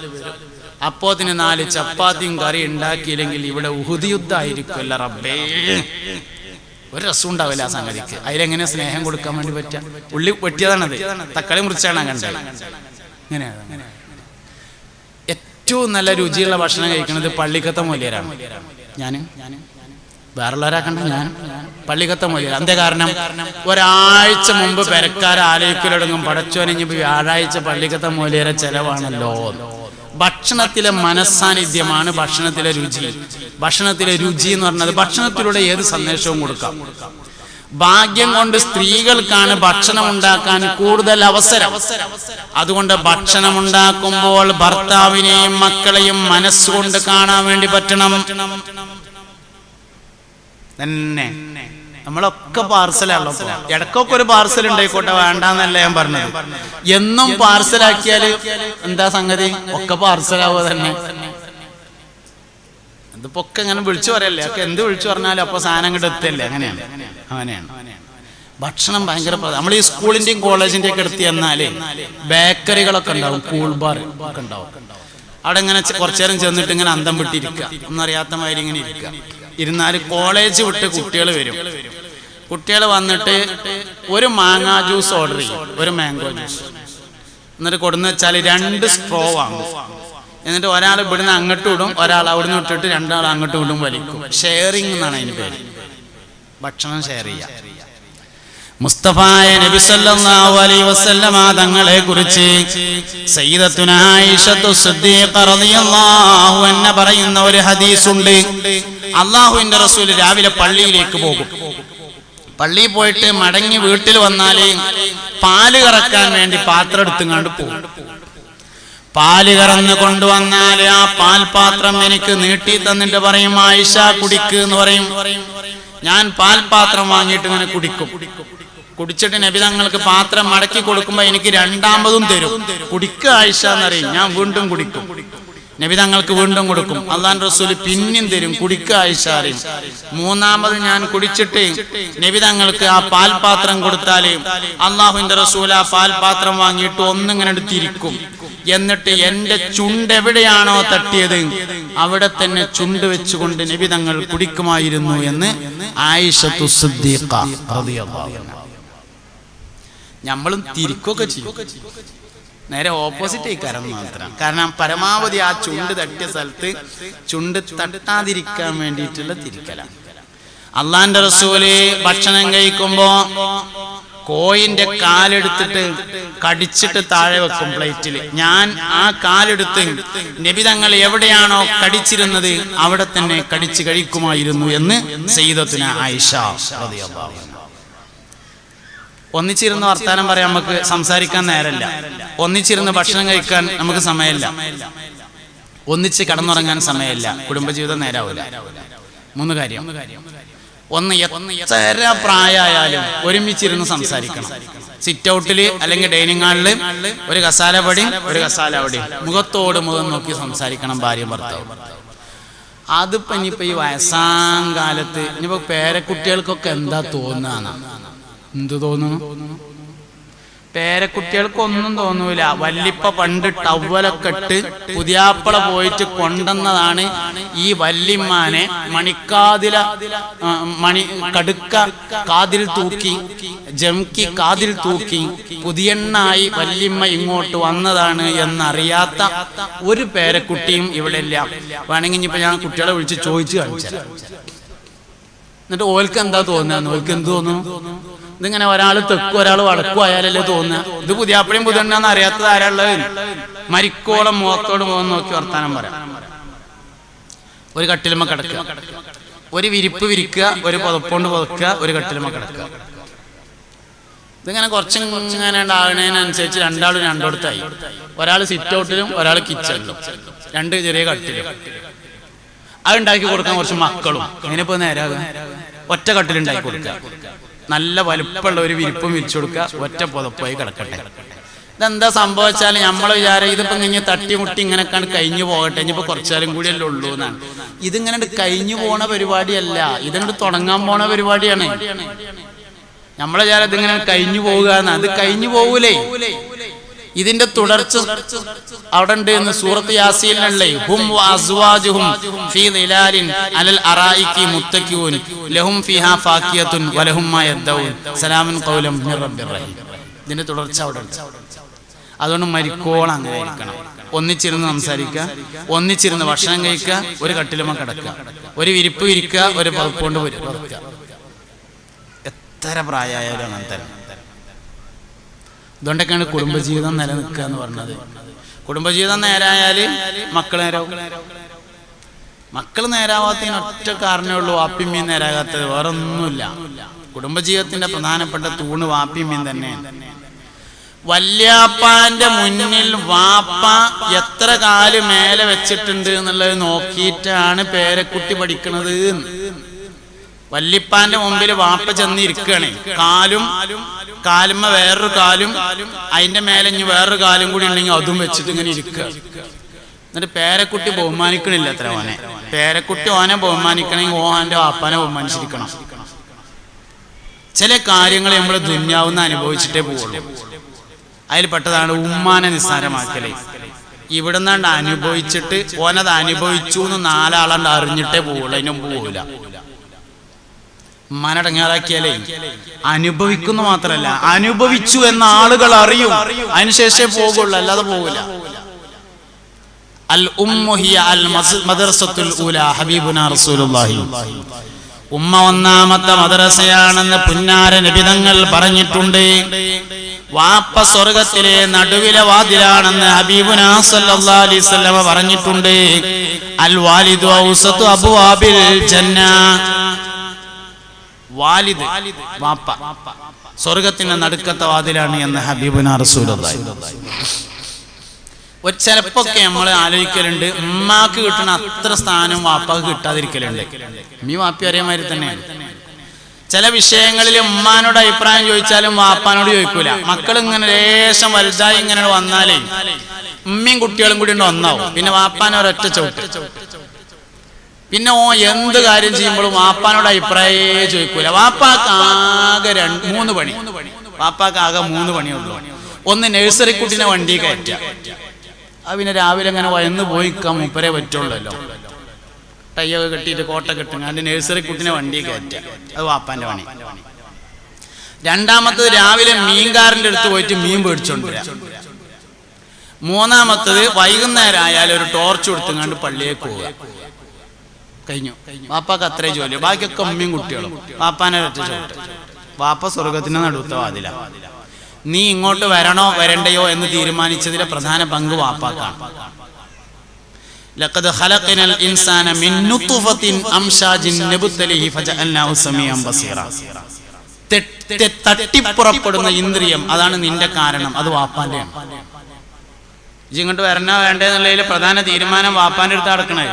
A: അപ്പോത്തിന് 4 ചപ്പാത്തിയും കറി ഉണ്ടാക്കിയില്ലെങ്കിൽ ഇവിടെ ഉഹുദ് യുദ്ധായിരിക്കുമല്ല റബ്ബേ. ഒരു രസം ഉണ്ടാവില്ല ആ സംഗതിക്ക്. അതിലെങ്ങനെ സ്നേഹം കൊടുക്കാൻ വേണ്ടി പറ്റുക? ഉള്ളി വെട്ടിയതാണത്, തക്കാളി മുറിച്ചാണ് കണ്ടത്. ഇങ്ങനെയാണ് ഏറ്റവും നല്ല രുചിയുള്ള ഭക്ഷണം കഴിക്കുന്നത് പള്ളിക്കത്തെ മൂല്യരാണ്. ഞാൻ വേറുള്ളവരാക്കണ്ട, ഞാൻ പള്ളിക്കത്തെ മൂല്യർ. എന്താ കാരണം? ഒരാഴ്ച മുമ്പ് പെരക്കാർ ആലോചിക്കലൊടുങ്ങും, പടച്ചോനിഞ്ഞ് വ്യാഴാഴ്ച പള്ളിക്കത്തെ മൂല്യരെ ചെലവാണല്ലോ. ഭക്ഷണത്തിലെ മനസ്സാന്നിധ്യമാണ് ഭക്ഷണത്തിലെ രുചി. ഭക്ഷണത്തിലെ രുചി എന്ന് പറഞ്ഞത് ഭക്ഷണത്തിലൂടെ ഏത് സന്ദേശവും കൊടുക്കാം. ഭാഗ്യം കൊണ്ട് സ്ത്രീകൾക്കാണ് ഭക്ഷണം ഉണ്ടാക്കാൻ കൂടുതൽ അവസരം. അതുകൊണ്ട് ഭക്ഷണം ഉണ്ടാക്കുമ്പോൾ ഭർത്താവിനെയും മക്കളെയും മനസ്സുകൊണ്ട് കാണാൻ വേണ്ടി പറ്റണം. തന്നെ നമ്മളൊക്കെ പാർസലാണല്ലോ. ഇടക്കൊക്കെ ഒരു പാർസൽ ഉണ്ടായിക്കോട്ടെ, വേണ്ടാന്നല്ല ഞാൻ പറഞ്ഞത്. എന്നും പാർസലാക്കിയാല് എന്താ സംഗതി? ഒക്കെ പാർസലാവുക തന്നെ. ഇതിപ്പോ ഒക്കെ ഇങ്ങനെ വിളിച്ചു പറയല്ലേ, ഒക്കെ എന്ത് വിളിച്ചു പറഞ്ഞാലും അപ്പൊ സാധനം ഇങ്ങോട്ട് എത്തല്ലേ. അങ്ങനെയാണ്. ഭക്ഷണം ഭയങ്കര നമ്മൾ ഈ സ്കൂളിന്റെയും കോളേജിന്റെയും ഒക്കെ എടുത്ത് ചെന്നാല് ബേക്കറികളൊക്കെ ഉണ്ടാവും, കൂൾ ബാർ ഒക്കെ ഉണ്ടാവും. അവിടെ ഇങ്ങനെ കുറച്ചു നേരം ചെന്നിട്ട് ഇങ്ങനെ അന്തം വിട്ടിരിക്കുക, ഒന്നറിയാത്ത മാതിരി ഇങ്ങനെ ഇരിക്കുക. ഇരുന്നാല് കോളേജ് വിട്ട് കുട്ടികൾ വരും. കുട്ടികൾ വന്നിട്ട് ഒരു മാങ്ങാ ജ്യൂസ് ഓർഡർ ചെയ്യും, ഒരു മാംഗോ ജ്യൂസ്. എന്നിട്ട് കൊടുന്ന് വെച്ചാൽ 2 സ്ട്രോ വാങ്ങും. എന്നിട്ട് ഒരാൾ ഇവിടുന്ന് അങ്ങോട്ടും ഇടും, ഒരാൾ അവിടുന്ന് ഇട്ടിട്ട് 2 ആൾ അങ്ങോട്ടും ഇടും വലിക്കും. ഷെയറിംഗ് എന്നാണ് അതിന് പേര്. ഭക്ഷണം ഷെയർ ചെയ്യാം. മുസ്തഫായ നബി സല്ലല്ലാഹു അലൈഹി വസല്ലമ തങ്ങളെ കുറിച്ച് സയ്യിദത്തുന ആയിഷത്തു സിദ്ദീഖ റളിയല്ലാഹു അൻഹ പറയുന്ന ഒരു ഹദീസ് ഉണ്ട്. അല്ലാഹുവിന്റെ റസൂൽ രാവിലെ പള്ളിയിലേക്ക് പോകും. പള്ളിയിൽ പോയിട്ട് മടങ്ങി വീട്ടിൽ വന്നാല് പാല് കറക്കാൻ വേണ്ടി പാത്രം എടുത്തുകൊണ്ട് പോകും. പാല് കറന്ന് കൊണ്ടുവന്നാല് ആ പാൽപാത്രം എനിക്ക് നീട്ടി തന്നിട്ട് പറയും, ആയിഷ കുടിക്ക് എന്ന് പറയും. ഞാൻ പാൽപാത്രം വാങ്ങിയിട്ട് ഇങ്ങനെ കുടിക്കും. കുടിച്ചിട്ട് നബി തങ്ങൾക്ക് പാത്രം മടക്കി കൊടുക്കുമ്പോ എനിക്ക് 2ാമതും തരും. കുടിക്കുക ആയിഷ എന്നറിയും. ഞാൻ വീണ്ടും കുടിക്കും. നബി തങ്ങൾക്ക് വീണ്ടും കൊടുക്കും. അല്ലാഹുവിന്റെ റസൂൽ പിന്നെയും തരും. കുടിക്കുക ആയിഷ അറിയും. 3ാമത് ഞാൻ കുടിച്ചിട്ട് നബി തങ്ങൾക്ക് ആ പാൽപാത്രം കൊടുത്താല് അല്ലാഹുവിന്റെ റസൂൽ ആ പാൽപാത്രം വാങ്ങിയിട്ട് ഒന്നിങ്ങനെ എടുത്തിരിക്കും. എന്നിട്ട് എന്റെ ചുണ്ട് എവിടെയാണോ തട്ടിയത് അവിടെ തന്നെ ചുണ്ട് വെച്ചുകൊണ്ട് നബി തങ്ങൾ കുടിക്കുമായിരുന്നു എന്ന് ആയിഷത്തു സിദ്ദീഖ റളിയല്ലാഹു അൻഹ. നമ്മളും തിരിക്കൊക്കെ ചെയ്യും. നേരെ ഓപ്പോസിറ്റ് ആയിക്കാരം മാത്രം. കാരണം പരമാവധി ആ ചുണ്ട് തട്ടിയ സ്ഥലത്ത് ചുണ്ട് തട്ടാതിരിക്കാൻ വേണ്ടിയിട്ടുള്ള തിരിക്കലാണ്. അള്ളാന്റെ റസൂല് ഭക്ഷണം കഴിക്കുമ്പോ കോയിന്റെ കാലെടുത്തിട്ട് കടിച്ചിട്ട് താഴെ വെക്കും പ്ലേറ്റില്. ഞാൻ ആ കാലെടുത്ത് നബി തങ്ങൾ എവിടെയാണോ കടിച്ചിരുന്നത് അവിടെ തന്നെ കടിച്ചു കഴിക്കുമായിരുന്നു എന്ന് സയ്യിദത്തുന ആയിഷ റളിയല്ലാഹു അൻഹ. ഒന്നിച്ചിരുന്ന് വർത്താനം പറയാൻ നമുക്ക് സംസാരിക്കാൻ നേരമില്ല. ഒന്നിച്ചിരുന്ന് ഭക്ഷണം കഴിക്കാൻ നമുക്ക് സമയമില്ല. ഒന്നിച്ച് കടന്നുറങ്ങാൻ സമയമില്ല. കുടുംബജീവിതം നേരാവില്ല. 3 കാര്യം. ഒന്ന്, എത്ര പ്രായമായാലും ഒരുമിച്ചിരുന്ന് സംസാരിക്കണം. സിറ്റ് ഔട്ടില് അല്ലെങ്കിൽ ഡൈനിങ് ഹാളില് ഒരു കസാല പടിയും ഒരു കസാല അവിടെയും മുഖത്തോട് മുഖം നോക്കി സംസാരിക്കണം ഭാര്യയും ഭർത്താവും. അതിപ്പോ ഇനിയിപ്പോ ഈ വയസ്സാം കാലത്ത് ഇനിയിപ്പോ പേരക്കുട്ടികൾക്കൊക്കെ എന്താ തോന്നുക? എന്ത് തോന്നുന്നു? പേരക്കുട്ടികൾക്കൊന്നും തോന്നൂല. വല്ലിപ്പ പണ്ട് ടവലൊക്കെ ഇട്ട് പുതിയാപ്പള പോയിട്ട് കൊണ്ടുവന്നതാണ് ഈ വല്ലിമ്മാനെ കടുക്ക കാതിൽ തൂക്കി, ജംക്കി കാതിൽ തൂക്കി പുതിയെണ്ണായി വല്ലിമ്മ ഇങ്ങോട്ട് വന്നതാണ് എന്നറിയാത്ത ഒരു പേരക്കുട്ടിയും ഇവിടെ ഇല്ല. വേണമെങ്കിൽ ഇനിയിപ്പോ ഞാൻ കുട്ടികളെ വിളിച്ച് ചോദിച്ചു കാണിച്ചു. എന്നിട്ട് ഓൽക്ക് എന്താ തോന്നുക? ഓൽക്ക് എന്ത് തോന്നുന്നു? ഇതിങ്ങനെ ഒരാൾ തെക്കും ഒരാൾ വടക്കും ആയാലല്ലേ തോന്നുക. ഇത് പുതിയാപ്പഴയും പുതിയെണ്ണാന്ന് അറിയാത്തത് ആരാളുള്ളത്? മരിക്കോളം മുഖത്തോട് മുഖം നോക്കി വർത്താനം പറയാം. ഒരു കട്ടിലുമ്മ കിടക്കുക, ഒരു വിരിപ്പ് വിരിക്കുക, ഒരു പുതപ്പോണ്ട് പുതക്കുക, ഒരു കട്ടിലുമ്മ കിടക്കുക. ഇതിങ്ങനെ കുറച്ചിങ്ങനെ ആകുന്നതിനനുസരിച്ച് 2 ആളും 2 ഒരാൾ സിറ്റ് ഔട്ടിലും ഒരാൾ കിച്ചണിലും, 2 ചെറിയ കട്ടിലും. അതുണ്ടാക്കി കൊടുക്കാൻ കുറച്ച് മക്കളും. ഇങ്ങനെയിപ്പോ നേരാകുക. ഒറ്റ കട്ടിലുണ്ടാക്കി കൊടുക്കുക. നല്ല വലുപ്പമുള്ള ഒരു വിരിപ്പും വിരിച്ചു കൊടുക്കുക. ഒറ്റ പുതപ്പായി കിടക്കട്ടെ. ഇതെന്താ സംഭവിച്ചാൽ നമ്മൾ വിചാരം ഇതിപ്പോ ഇങ്ങനെ തട്ടിമുട്ടി ഇങ്ങനെ കഴിഞ്ഞു പോകട്ടെ, ഇനിയിപ്പോ കുറച്ചാലും കൂടിയല്ലേ ഉള്ളൂ എന്നാണ്. ഇതിങ്ങനെ കഴിഞ്ഞു പോണ പരിപാടിയല്ല, ഇതിനോട് തുടങ്ങാൻ പോണ പരിപാടിയാണ്. നമ്മളെ വിചാരം ഇതിങ്ങനെ കഴിഞ്ഞു പോവുക എന്ന്. അത് കഴിഞ്ഞു പോകൂലേ. ഇതിന്റെ തുടർച്ച അവിടെ ഉണ്ട് എന്ന് സൂറത്ത് യാസീനിലല്ലേ. ഹും വഅസ്വാജുഹും ഫീ ദിലാലിൻ അലൽ അറായികി മുത്തഖിഊൻ ലഹും ഫീഹാ ഫാക്കിയത്തുൻ വലഹും മാ യദ്ദഊൻ സലാമുൻ ഖൗലൻ മിർ റബ്ബിർ റഹീം. ഇതിന്റെ തുടർച്ച അവിടെ ഉണ്ട്. അതുകൊണ്ട് മരിക്കോളം അങ്ങനെ ഇരിക്കണം. ഒന്നിച്ചിരുന്ന് സംസാരിക്കുക, ഒന്നിച്ചിരുന്ന് ഭക്ഷണം കഴിക്കുക, ഒരു കട്ടിലുമ കിടക്കുക, ഒരു വിരിപ്പ് വിരിക്കുക, ഒരു പുതപ്പുകൊണ്ട് പുതക്കുക. എത്ര പ്രായമായാലും അങ്ങനെ തന്നെ. അതുകൊണ്ടൊക്കെയാണ് കുടുംബജീവിതം നിലനിൽക്കുക എന്ന് പറഞ്ഞത്. കുടുംബജീവിതം നേരായാൽ മക്കൾ നേരാവും. മക്കൾ നേരാവാത്തതിന് ഒറ്റ കാരണമേ ഉള്ളൂ, വാപ്പിമ്മീൻ നേരാകാത്തത്, വേറെ ഒന്നുമില്ല. കുടുംബജീവിതത്തിന്റെ പ്രധാനപ്പെട്ട തൂണ് വാപ്പിമ്മീൻ തന്നെയാണ്. വല്യാപ്പാന്റെ മുന്നിൽ വാപ്പ എത്ര കാല് മേലെ വെച്ചിട്ടുണ്ട് എന്നുള്ളത് നോക്കിയിട്ടാണ് പേരക്കുട്ടി പഠിക്കണത്. വല്യപ്പാന്റെ മുമ്പിൽ വാപ്പ ചെന്നിരിക്കണേ, കാലുമ്മ വേറൊരു കാലും അതിന്റെ മേലെ ഇനി വേറൊരു കാലും കൂടി ഉണ്ടെങ്കിൽ അതും വെച്ചിട്ട് ഇങ്ങനെ ഇരിക്കുക. എന്നിട്ട് പേരക്കുട്ടി ബഹുമാനിക്കണില്ല അത്ര ഓനെ. പേരക്കുട്ടി ഓനെ ബഹുമാനിക്കണമെങ്കിൽ ഓന്റെ വാപ്പാനെ ബഹുമാനിച്ചിരിക്കണം. ചില കാര്യങ്ങൾ നമ്മൾ ദുന്യാവുന്ന അനുഭവിച്ചിട്ടേ പോവുള്ളൂ. അതിൽ പെട്ടതാണ് ഉമ്മാനെ നിസ്സാരമാക്കലേ. ഇവിടുന്നാണ്ട് അനുഭവിച്ചിട്ട് ഓനത് അനുഭവിച്ചു എന്ന് 4 ആളാണ്ട് അറിഞ്ഞിട്ടേ പോവുള്ളൂ, അതിനും പോവില്ല. ഉമ്മാനടങ്ങാറാക്കിയാലേ അനുഭവിക്കുന്നു മാത്രല്ല, അനുഭവിച്ചു എന്ന ആളുകൾ അറിയും, അതിനുശേഷമേ പോകുള്ളൂ, അല്ലാതെ പോകില്ല. അൽ ഉമ്മു ഹിയ അൽ മദ്റസത്തുൽ ഊല ഹബീബുനാ റസൂലുള്ളാഹി. ഉമ്മ ഒന്നാമത്തെ മദ്രസയാണെന്ന് പുന്നാര നബിതങ്ങൾ പറഞ്ഞിട്ടുണ്ട്. വാപ്പ സ്വർഗത്തിലെ നടുവിലെ വാതിലാണെന്ന് ഹബീബുനാ സല്ലല്ലാഹു അലൈഹി വസല്ലം പറഞ്ഞിട്ടുണ്ട്. അൽ വാലിദു ഔസതു അബ്വാബിൽ ജന്ന. വാലിദ് വാപ്പ സ്വർഗത്തിന്റെ നടുക്കത്തെ വാതിലാണ് എന്ന് ഹബീബുനാ റസൂലുള്ളാഹി. ഒരു ചിലപ്പൊക്കെ നമ്മൾ ആലോചിക്കലുണ്ട്, ഉമ്മാക്ക് കിട്ടുന്ന അത്ര സ്ഥാനം വാപ്പാക്ക് കിട്ടാതിരിക്കലുണ്ട്. ഉമ്മീ വാപ്പി അറിയാമാതിരി തന്നെയാണ്. ചില വിഷയങ്ങളിൽ ഉമ്മാനോട് അഭിപ്രായം ചോദിച്ചാലും വാപ്പാനോട് ചോദിക്കൂല. മക്കൾ ഇങ്ങനെ ലേശം വലുതായി ഇങ്ങനെ വന്നാലേ ഉമ്മയും കുട്ടികളും കൂടി ഒന്നാവും. പിന്നെ വാപ്പാനെ ഒരൊറ്റ ചവിട്ട്. പിന്നെ എന്ത് കാര്യം ചെയ്യുമ്പോഴും വാപ്പാനോട് അഭിപ്രായമേ ചോദിക്കൂല. വാപ്പാക്ക് ആകെ 3 പണി. വാപ്പാക്ക് ആകെ 3 പണിയുള്ളൂ. ഒന്ന് നഴ്സറി കുട്ടിനെ വണ്ടി കയറ്റുക. അത് പിന്നെ രാവിലെ അങ്ങനെ വയന്ന് പോയിക്കാൻ മൂപ്പരേ പറ്റുള്ളല്ലോ. ടയ്യൊക്കെ കെട്ടിയിട്ട് കോട്ട കെട്ടും അതിന്റെ നഴ്സറി കുട്ടിനെ വണ്ടി കയറ്റുക. അത് വാപ്പാന്റെ പണി. രണ്ടാമത്തത് രാവിലെ മീൻകാരന്റെ അടുത്ത് പോയിട്ട് മീൻ പേടിച്ചോണ്ടിരാ. മൂന്നാമത്തത് വൈകുന്നേരം ആയാലും ഒരു ടോർച്ച് കൊടുത്തുകൊണ്ട് പള്ളിയേക്ക് പോവുക. കഴിഞ്ഞു. വാപ്പാക്ക് അത്രേ ജോലി. ബാക്കിയൊക്കെ ഉമ്മയും കുട്ടികളും. വാപ്പാനെ ഒറ്റ ചോട്ട്. വാപ്പ സ്വർഗത്തിന്റെ നടുത്ത വാതില. നീ ഇങ്ങോട്ട് വരണോ വരണ്ടയോ എന്ന് തീരുമാനിച്ചതിലെ പ്രധാന പങ്ക് വാപ്പാക്കാണ്. ലഖദ് ഖലഖനൽ ഇൻസാന മിൻ നുത്ഫത്തിൻ അംശാജിൻ നബ്തലിഹി ഫജഅൽനാഹു സമീഅൻ ബസീറ. തട്ടിപ്പുറപ്പെടുന്ന ഇന്ദ്രിയം, അതാണ് നിന്റെ കാരണം. അത് വാപ്പാന്റെയാണ്. ഇങ്ങോട്ട് വരണോ വേണ്ടെന്നുള്ളതിൽ പ്രധാന തീരുമാനം വാപ്പാന്റെ അടുത്ത് നടക്കണേ.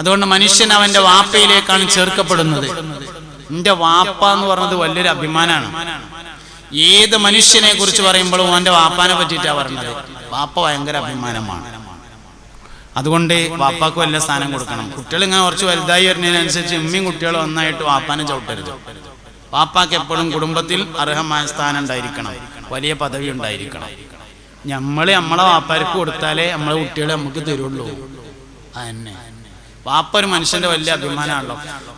A: അതുകൊണ്ട് മനുഷ്യൻ അവന്റെ വാപ്പയിലേക്കാണ് ചേർക്കപ്പെടുന്നത്. എന്റെ വാപ്പ എന്ന് പറഞ്ഞത് വലിയൊരു അഭിമാനമാണ്. ഏത് മനുഷ്യനെ കുറിച്ച് പറയുമ്പോഴും അവന്റെ വാപ്പാനെ പറ്റിയിട്ടാ പറഞ്ഞത്. വാപ്പ ഭയങ്കര അഭിമാനമാണ്. അതുകൊണ്ട് വാപ്പാക്ക് വലിയ സ്ഥാനം കൊടുക്കണം. കുട്ടികൾ ഇങ്ങനെ കുറച്ച് വലുതായി വരുന്നതിനനുസരിച്ച് ഉമ്മയും കുട്ടികളും ഒന്നായിട്ട് വാപ്പാനെ ചവിട്ടരുത്. വാപ്പാക്ക് എപ്പോഴും കുടുംബത്തിൽ അർഹമായ സ്ഥാനം ഉണ്ടായിരിക്കണം, വലിയ പദവി ഉണ്ടായിരിക്കണം. നമ്മളെ വാപ്പാർക്ക് കൊടുത്താലേ നമ്മളെ കുട്ടികളെ നമുക്ക് തരുള്ളൂ. അതന്നെ. വാപ്പ ഒരു മനുഷ്യന്റെ വലിയ അഭിമാനമാണല്ലോ.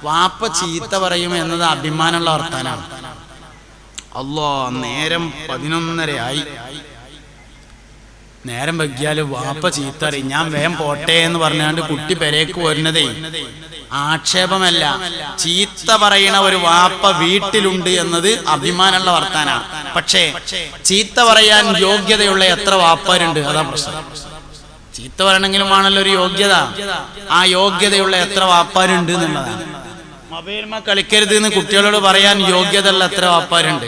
A: വാപ്പ ചീത്ത പറയും എന്നത് അഭിമാനമുള്ള വർത്താനാണ്. അല്ലാ, നേരം 11:30 നേരം വൈകിയാല് വാപ്പ ചീത്ത അറിയും. ഞാൻ വേഗം പോട്ടെ എന്ന് പറഞ്ഞാണ്ട് കുട്ടി പെരേക്ക് വരുന്നതേ ആക്ഷേപമല്ല, ചീത്ത പറയണ ഒരു വാപ്പ വീട്ടിലുണ്ട് എന്നത് അഭിമാനമുള്ള വർത്താനാണ്. പക്ഷേ ചീത്ത പറയാൻ യോഗ്യതയുള്ള എത്ര വാപ്പാരുണ്ട്? അതാ പ്രശ്നം. ചീത്ത പറയണമെങ്കിലും ആണല്ലോ ഒരു യോഗ്യത. ആ യോഗ്യതയുള്ള എത്ര വാപ്പാരുണ്ട് എന്നുള്ളതാണ്. മൊബൈൽമ കളിക്കരുത് എന്ന് കുട്ടികളോട് പറയാൻ യോഗ്യതയുള്ള എത്ര വാപ്പാരുണ്ട്?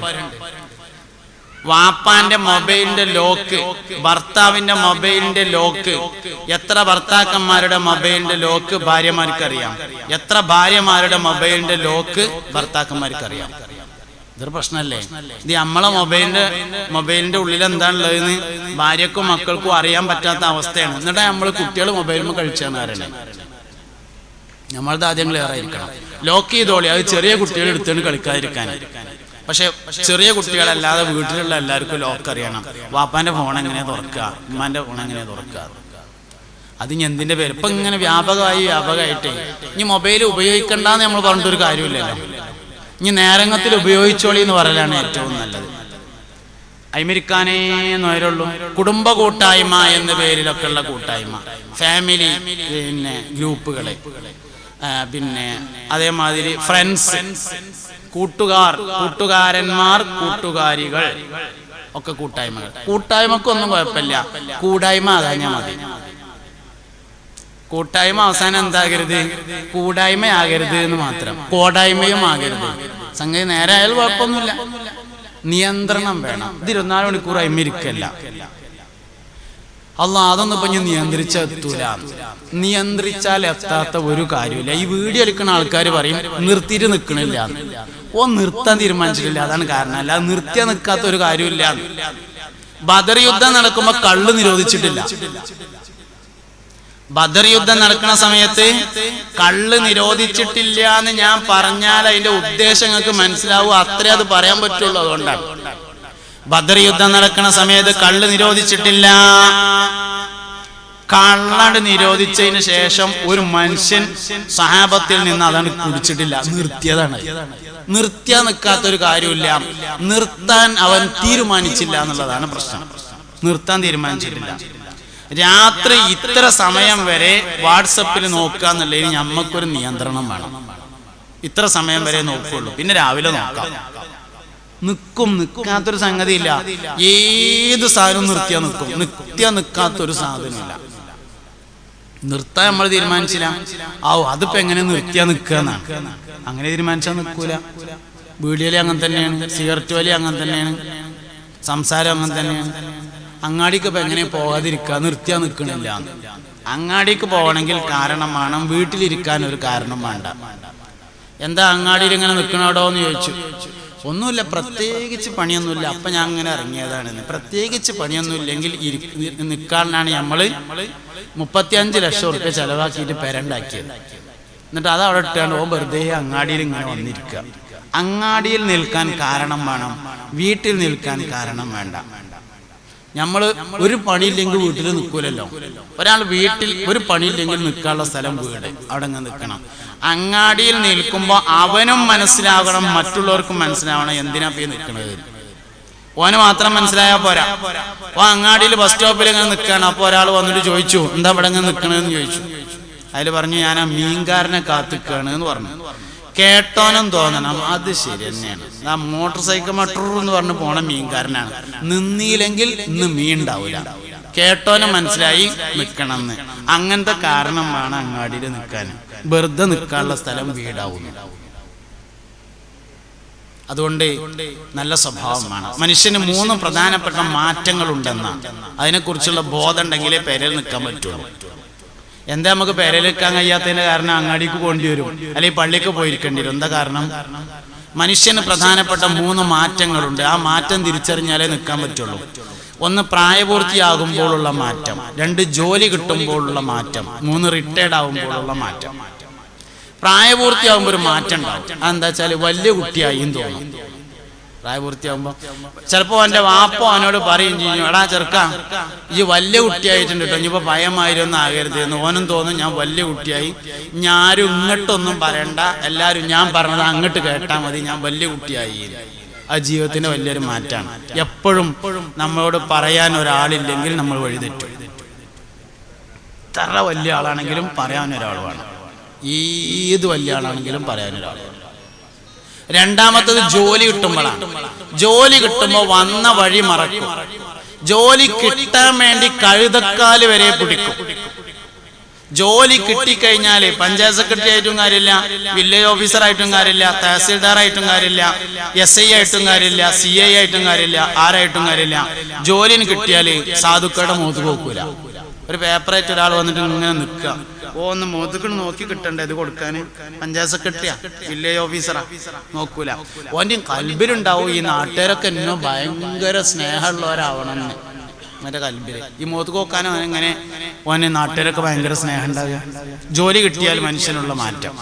A: വാപ്പാന്റെ മൊബൈലിന്റെ ലോക്ക്, ഭർത്താവിന്റെ മൊബൈലിന്റെ ലോക്ക്, എത്ര ഭർത്താക്കന്മാരുടെ മൊബൈലിന്റെ ലോക്ക് ഭാര്യമാർക്കറിയാം? എത്ര ഭാര്യമാരുടെ മൊബൈലിന്റെ ലോക്ക് ഭർത്താക്കന്മാർക്കറിയാം? ഇതൊരു പ്രശ്നമല്ലേ? ഇത് നമ്മളെ മൊബൈലിന്റെ ഉള്ളിൽ എന്താണുള്ളതെന്ന് ഭാര്യക്കും മക്കൾക്കും അറിയാൻ പറ്റാത്ത അവസ്ഥയാണ്. എന്നിട്ട് നമ്മൾ കുട്ടികൾ മൊബൈലിൽ കഴിച്ചാണ് അറിയണേ. നമ്മളത് ആദ്യം ക്ലിയർ ആയിരിക്കണം. ലോക്ക് ചെയ്തോളി, അത് ചെറിയ കുട്ടികൾ എടുത്തുകൊണ്ട് കളിക്കാതിരിക്കാൻ. പക്ഷെ ചെറിയ കുട്ടികളല്ലാതെ വീട്ടിലുള്ള എല്ലാവർക്കും ലോക്ക് അറിയണം. വാപ്പാന്റെ ഫോൺ എങ്ങനെ തുറക്കുക, ഉമ്മാന്റെ ഫോൺ എങ്ങനെ തുറക്കുക, അത് ഇനി എന്തിന്റെ പേര് ഇപ്പൊ ഇങ്ങനെ വ്യാപകമായിട്ട് ഇനി മൊബൈൽ ഉപയോഗിക്കണ്ടെന്ന് നമ്മൾ പറഞ്ഞിട്ടൊരു കാര്യമില്ലല്ലോ. ഇനി നേരങ്ങത്തിൽ ഉപയോഗിച്ചോളി എന്ന് പറയലാണ് ഏറ്റവും നല്ലത്. അമേരിക്കാനേ നോയരുള്ളൂ. കുടുംബ കൂട്ടായ്മ എന്ന പേരിലൊക്കെ ഉള്ള കൂട്ടായ്മ, ഫാമിലി പിന്നെ ഗ്രൂപ്പുകളെ, പിന്നെ അതേമാതിരി ഫ്രണ്ട്സ്, കൂട്ടുകാരന്മാർ, കൂട്ടുകാരികൾ ഒക്കെ കൂട്ടായ്മകൾ. കൂട്ടായ്മക്കൊന്നും കുഴപ്പമില്ല, കൂടായ്മ അതാഞ്ഞാൽ മതി. കൂട്ടായ്മ അവസാനം എന്താകരുത്, കൂടായ്മയാകരുത് എന്ന് മാത്രം, കോടായ്മയും ആകരുത്. സംഗതി നേരെ ആയാലും കുഴപ്പമൊന്നുമില്ല. നിയന്ത്രണം വേണം. ഇത് 24 മണിക്കൂർ അമേരിക്കല്ല. അള്ളാ അതൊന്നും ഇപ്പൊ ഞാൻ നിയന്ത്രിച്ചെത്തൂല. നിയന്ത്രിച്ചാൽ എത്താത്ത ഒരു കാര്യമില്ല. ഈ വീഡിയോ എടുക്കുന്ന ആൾക്കാർ പറയും നിർത്തിയിട്ട് നിൽക്കണില്ല. നിർത്താൻ തീരുമാനിച്ചിട്ടില്ല, അതാണ് കാരണം. അല്ലാതെ നിർത്തിയാൽ നിൽക്കാത്ത ഒരു കാര്യമില്ല. ബദർ യുദ്ധം നടക്കുമ്പോ കള്ള് നിരോധിച്ചിട്ടില്ല. ബദർ യുദ്ധം നടക്കുന്ന സമയത്ത് കള്ള് നിരോധിച്ചിട്ടില്ല എന്ന് ഞാൻ പറഞ്ഞാൽ അതിന്റെ ഉദ്ദേശങ്ങൾക്ക് മനസ്സിലാവും. അത്രേ അത് പറയാൻ പറ്റുള്ളൂ. അതുകൊണ്ടാണ് ബദർ യുദ്ധം നടക്കുന്ന സമയത്ത് കള്ള് നിരോധിച്ചിട്ടില്ല. കള്ളാണ്ട് നിരോധിച്ചതിന് ശേഷം ഒരു മനുഷ്യൻ സഹാബത്തിൽ നിന്ന് അതാണ് കുടിച്ചിട്ടില്ല, നിർത്തിയതാണ്. നിർത്തിയാ നിൽക്കാത്തൊരു കാര്യമില്ല. നിർത്താൻ അവൻ തീരുമാനിച്ചില്ല എന്നുള്ളതാണ് പ്രശ്നം. നിർത്താൻ തീരുമാനിച്ചിട്ടില്ല. രാത്രി ഇത്ര സമയം വരെ വാട്സപ്പിൽ നോക്കുക എന്നുള്ളതിന് ഞമ്മക്കൊരു നിയന്ത്രണം വേണം. ഇത്ര സമയം വരെ നോക്കുള്ളൂ, പിന്നെ രാവിലെ നോക്കാം. നിൽക്കാത്തൊരു സംഗതിയില്ല. ഏത് സാധനവും നിർത്തിയാ നിൽക്കാത്തൊരു സാധനമില്ല. നിർത്താൻ നമ്മൾ തീരുമാനിച്ചില്ല. അതിപ്പോ എങ്ങനെ നിർത്തിയാ നിൽക്കുകയെന്നാണ്. അങ്ങനെ തീരുമാനിച്ചാൽ നിൽക്കൂല. വീഡിയോയില് അങ്ങനെ തന്നെയാണ്, സിഗരറ്റ് വലി അങ്ങനെ തന്നെയാണ്, സംസാരം അങ്ങനെ തന്നെയാണ്. അങ്ങാടിക്ക് ഇപ്പൊ എങ്ങനെ പോകാതിരിക്കുക, നിർത്തിയാ നിൽക്കണില്ല. അങ്ങാടിക്ക് പോകണമെങ്കിൽ കാരണം വേണം, വീട്ടിലിരിക്കാൻ ഒരു കാരണം വേണ്ട. എന്താ അങ്ങാടിയിൽ ഇങ്ങനെ നിൽക്കണോടോ എന്ന് ചോദിച്ചു. ഒന്നുമില്ല, പ്രത്യേകിച്ച് പണിയൊന്നുമില്ല, അപ്പൊ ഞാൻ അങ്ങനെ ഇറങ്ങിയതാണ്. പ്രത്യേകിച്ച് പണിയൊന്നും ഇല്ലെങ്കിൽ നിൽക്കാനാണ് നമ്മള് 35 ലക്ഷം റുപ്യ ചെലവാക്കിയിട്ട് പെരണ്ടാക്കിയത്. എന്നിട്ട് അത് അവിടെ ഇട്ടാണ്ട് വെറുതെ അങ്ങാടിയിൽ ഇങ്ങനെ വന്നിരിക്കുക. അങ്ങാടിയിൽ നിൽക്കാൻ കാരണം വേണം, വീട്ടിൽ നിൽക്കാൻ കാരണം വേണ്ട. നമ്മള് ഒരു പണിയില്ലെങ്കിൽ വീട്ടിൽ നിൽക്കൂലല്ലോ. ഒരാൾ വീട്ടിൽ ഒരു പണിയില്ലെങ്കിൽ നിൽക്കാനുള്ള സ്ഥലം വീട്, അവിടെ അങ്ങ് നിൽക്കണം. അങ്ങാടിയിൽ നിൽക്കുമ്പോ അവനും മനസ്സിലാകണം, മറ്റുള്ളവർക്കും മനസ്സിലാവണം എന്തിനാ പോയി നിൽക്കണത്. ഓന് മാത്രം മനസ്സിലായാ പോരാ. അപ്പൊ അങ്ങാടിയിൽ ബസ് സ്റ്റോപ്പിൽ ഇങ്ങനെ നിൽക്കുകയാണ്. അപ്പൊ ഒരാൾ വന്നിട്ട് ചോദിച്ചു, എന്താ ഇവിടെ ഇങ്ങനെ നിൽക്കണെന്ന് ചോദിച്ചു. അതിൽ പറഞ്ഞു, ഞാൻ ആ മീൻകാരനെ കാത്തിക്കാണ് എന്ന് പറഞ്ഞു. കേട്ടോനും തോന്നണം അത് ശരി തന്നെയാണ്. ആ മോട്ടോർ സൈക്കിൾ മട്ടർ എന്ന് പറഞ്ഞ് പോണ മീൻകാരനാണ്. നിന്നില്ലെങ്കിൽ ഇന്ന് മീൻ ഉണ്ടാവില്ല. കേട്ടോനും മനസ്സിലായി നിൽക്കണമെന്ന്. അങ്ങനത്തെ കാരണം വേണം അങ്ങാടിയിൽ നിൽക്കാൻ. വെറുതെ നിൽക്കാനുള്ള സ്ഥലം വീടാവുന്നു. അതുകൊണ്ട് നല്ല സ്വഭാവമാണ്. മനുഷ്യന് 3 പ്രധാനപ്പെട്ട മാറ്റങ്ങൾ ഉണ്ടെന്നാണ്. അതിനെക്കുറിച്ചുള്ള ബോധം ഉണ്ടെങ്കിലേ പെരയിൽ നിൽക്കാൻ പറ്റുള്ളൂ. എന്താ നമുക്ക് പെരയിൽ നിൽക്കാൻ കഴിയാത്തതിന്റെ കാരണം, അങ്ങാടിക്ക് പോകേണ്ടി വരും, അല്ലെങ്കിൽ പള്ളിക്ക് പോയിരിക്കേണ്ടി വരും. എന്താ കാരണം? മനുഷ്യന് പ്രധാനപ്പെട്ട 3 മാറ്റങ്ങളുണ്ട്. ആ മാറ്റം തിരിച്ചറിഞ്ഞാലേ നിൽക്കാൻ പറ്റുള്ളൂ. 1 പ്രായപൂർത്തിയാകുമ്പോഴുള്ള മാറ്റം, 2 ജോലി കിട്ടുമ്പോഴുള്ള മാറ്റം, 3 റിട്ടയർഡ് ആകുമ്പോഴുള്ള മാറ്റം. പ്രായപൂർത്തിയാകുമ്പോൾ ഒരു മാറ്റം ഉണ്ടാവും. അതെന്താ വെച്ചാൽ വലിയ കുട്ടിയായി തോന്നും. പ്രായപൂർത്തിയാകുമ്പോ ചിലപ്പോ അവന്റെ വാപ്പോ അവനോട് പറയും ചെയ്യും, എടാ ചെറുക്കാ ഈ വലിയ കുട്ടിയായിട്ടുണ്ട് കേട്ടോ, ഇനിയിപ്പോ ഭയമായിരുന്ന ആകരുത് എന്ന്. ഓനും തോന്നും ഞാൻ വലിയ കുട്ടിയായി, ഞാനും ഇങ്ങോട്ടൊന്നും പറയണ്ട, എല്ലാരും ഞാൻ പറഞ്ഞത് അങ്ങോട്ട് കേട്ടാ മതി, ഞാൻ വലിയ കുട്ടിയായി. ആ ജീവിതത്തിന്റെ വലിയൊരു മാറ്റാണ്. എപ്പോഴും നമ്മളോട് പറയാൻ ഒരാളില്ലെങ്കിൽ നമ്മൾ വഴിതെറ്റും. എത്ര വലിയ ആളാണെങ്കിലും പറയാൻ ഒരാൾ വേണം. ഏത് വലിയ ആളാണെങ്കിലും പറയാൻ ഒരാൾ വേണം. രണ്ടാമത്തത് ജോലി കിട്ടുമ്പോഴാണ്. ജോലി കിട്ടുമ്പോൾ വന്ന വഴി മറക്കും. ജോലി കിട്ടാൻ വേണ്ടി കഴുതക്കാല് വരെ പിടിക്കും. ജോലി കിട്ടിക്കഴിഞ്ഞാല് പഞ്ചായത്ത് സെക്രട്ടറി ആയിട്ടും കാര്യമില്ല, വില്ലേജ് ഓഫീസർ ആയിട്ടും കാര്യമില്ല, തഹസീൽദാർ ആയിട്ടും കാര്യമില്ല, SI ആയിട്ടും കാര്യമില്ല, CI ആയിട്ടും കാര്യമില്ല, ആരായിട്ടും കാര്യമില്ല. ജോലിന് കിട്ടിയാല് സാധുക്കളുടെ മുഖത്ത് നോക്കൂല. ഒരു പേപ്പറായിട്ട് ഒരാൾ വന്നിട്ട് ഇങ്ങനെ നിൽക്കുക. ഒന്ന് മുഖത്തേക്ക് നോക്കി കിട്ടണ്ടേ ഇത് കൊടുക്കാന്? പഞ്ചായത്ത് സെക്രട്ടറിയാ, വില്ലേജ് ഓഫീസറാ, നോക്കൂല. ഓൻ്റെ കൽബിലുണ്ടാവും ഈ നാട്ടുകാരൊക്കെ എന്നോ ഭയങ്കര സ്നേഹമുള്ളവരാവണമെന്ന്. മറ്റേ കൽബില്. ഈ മോത്ത് കോക്കാനോ എങ്ങനെ ഓനെ നാട്ടുകാരൊക്കെ ഭയങ്കര സ്നേഹം ഉണ്ടാവുക. ജോലി കിട്ടിയാൽ മനുഷ്യനുള്ള മാറ്റം.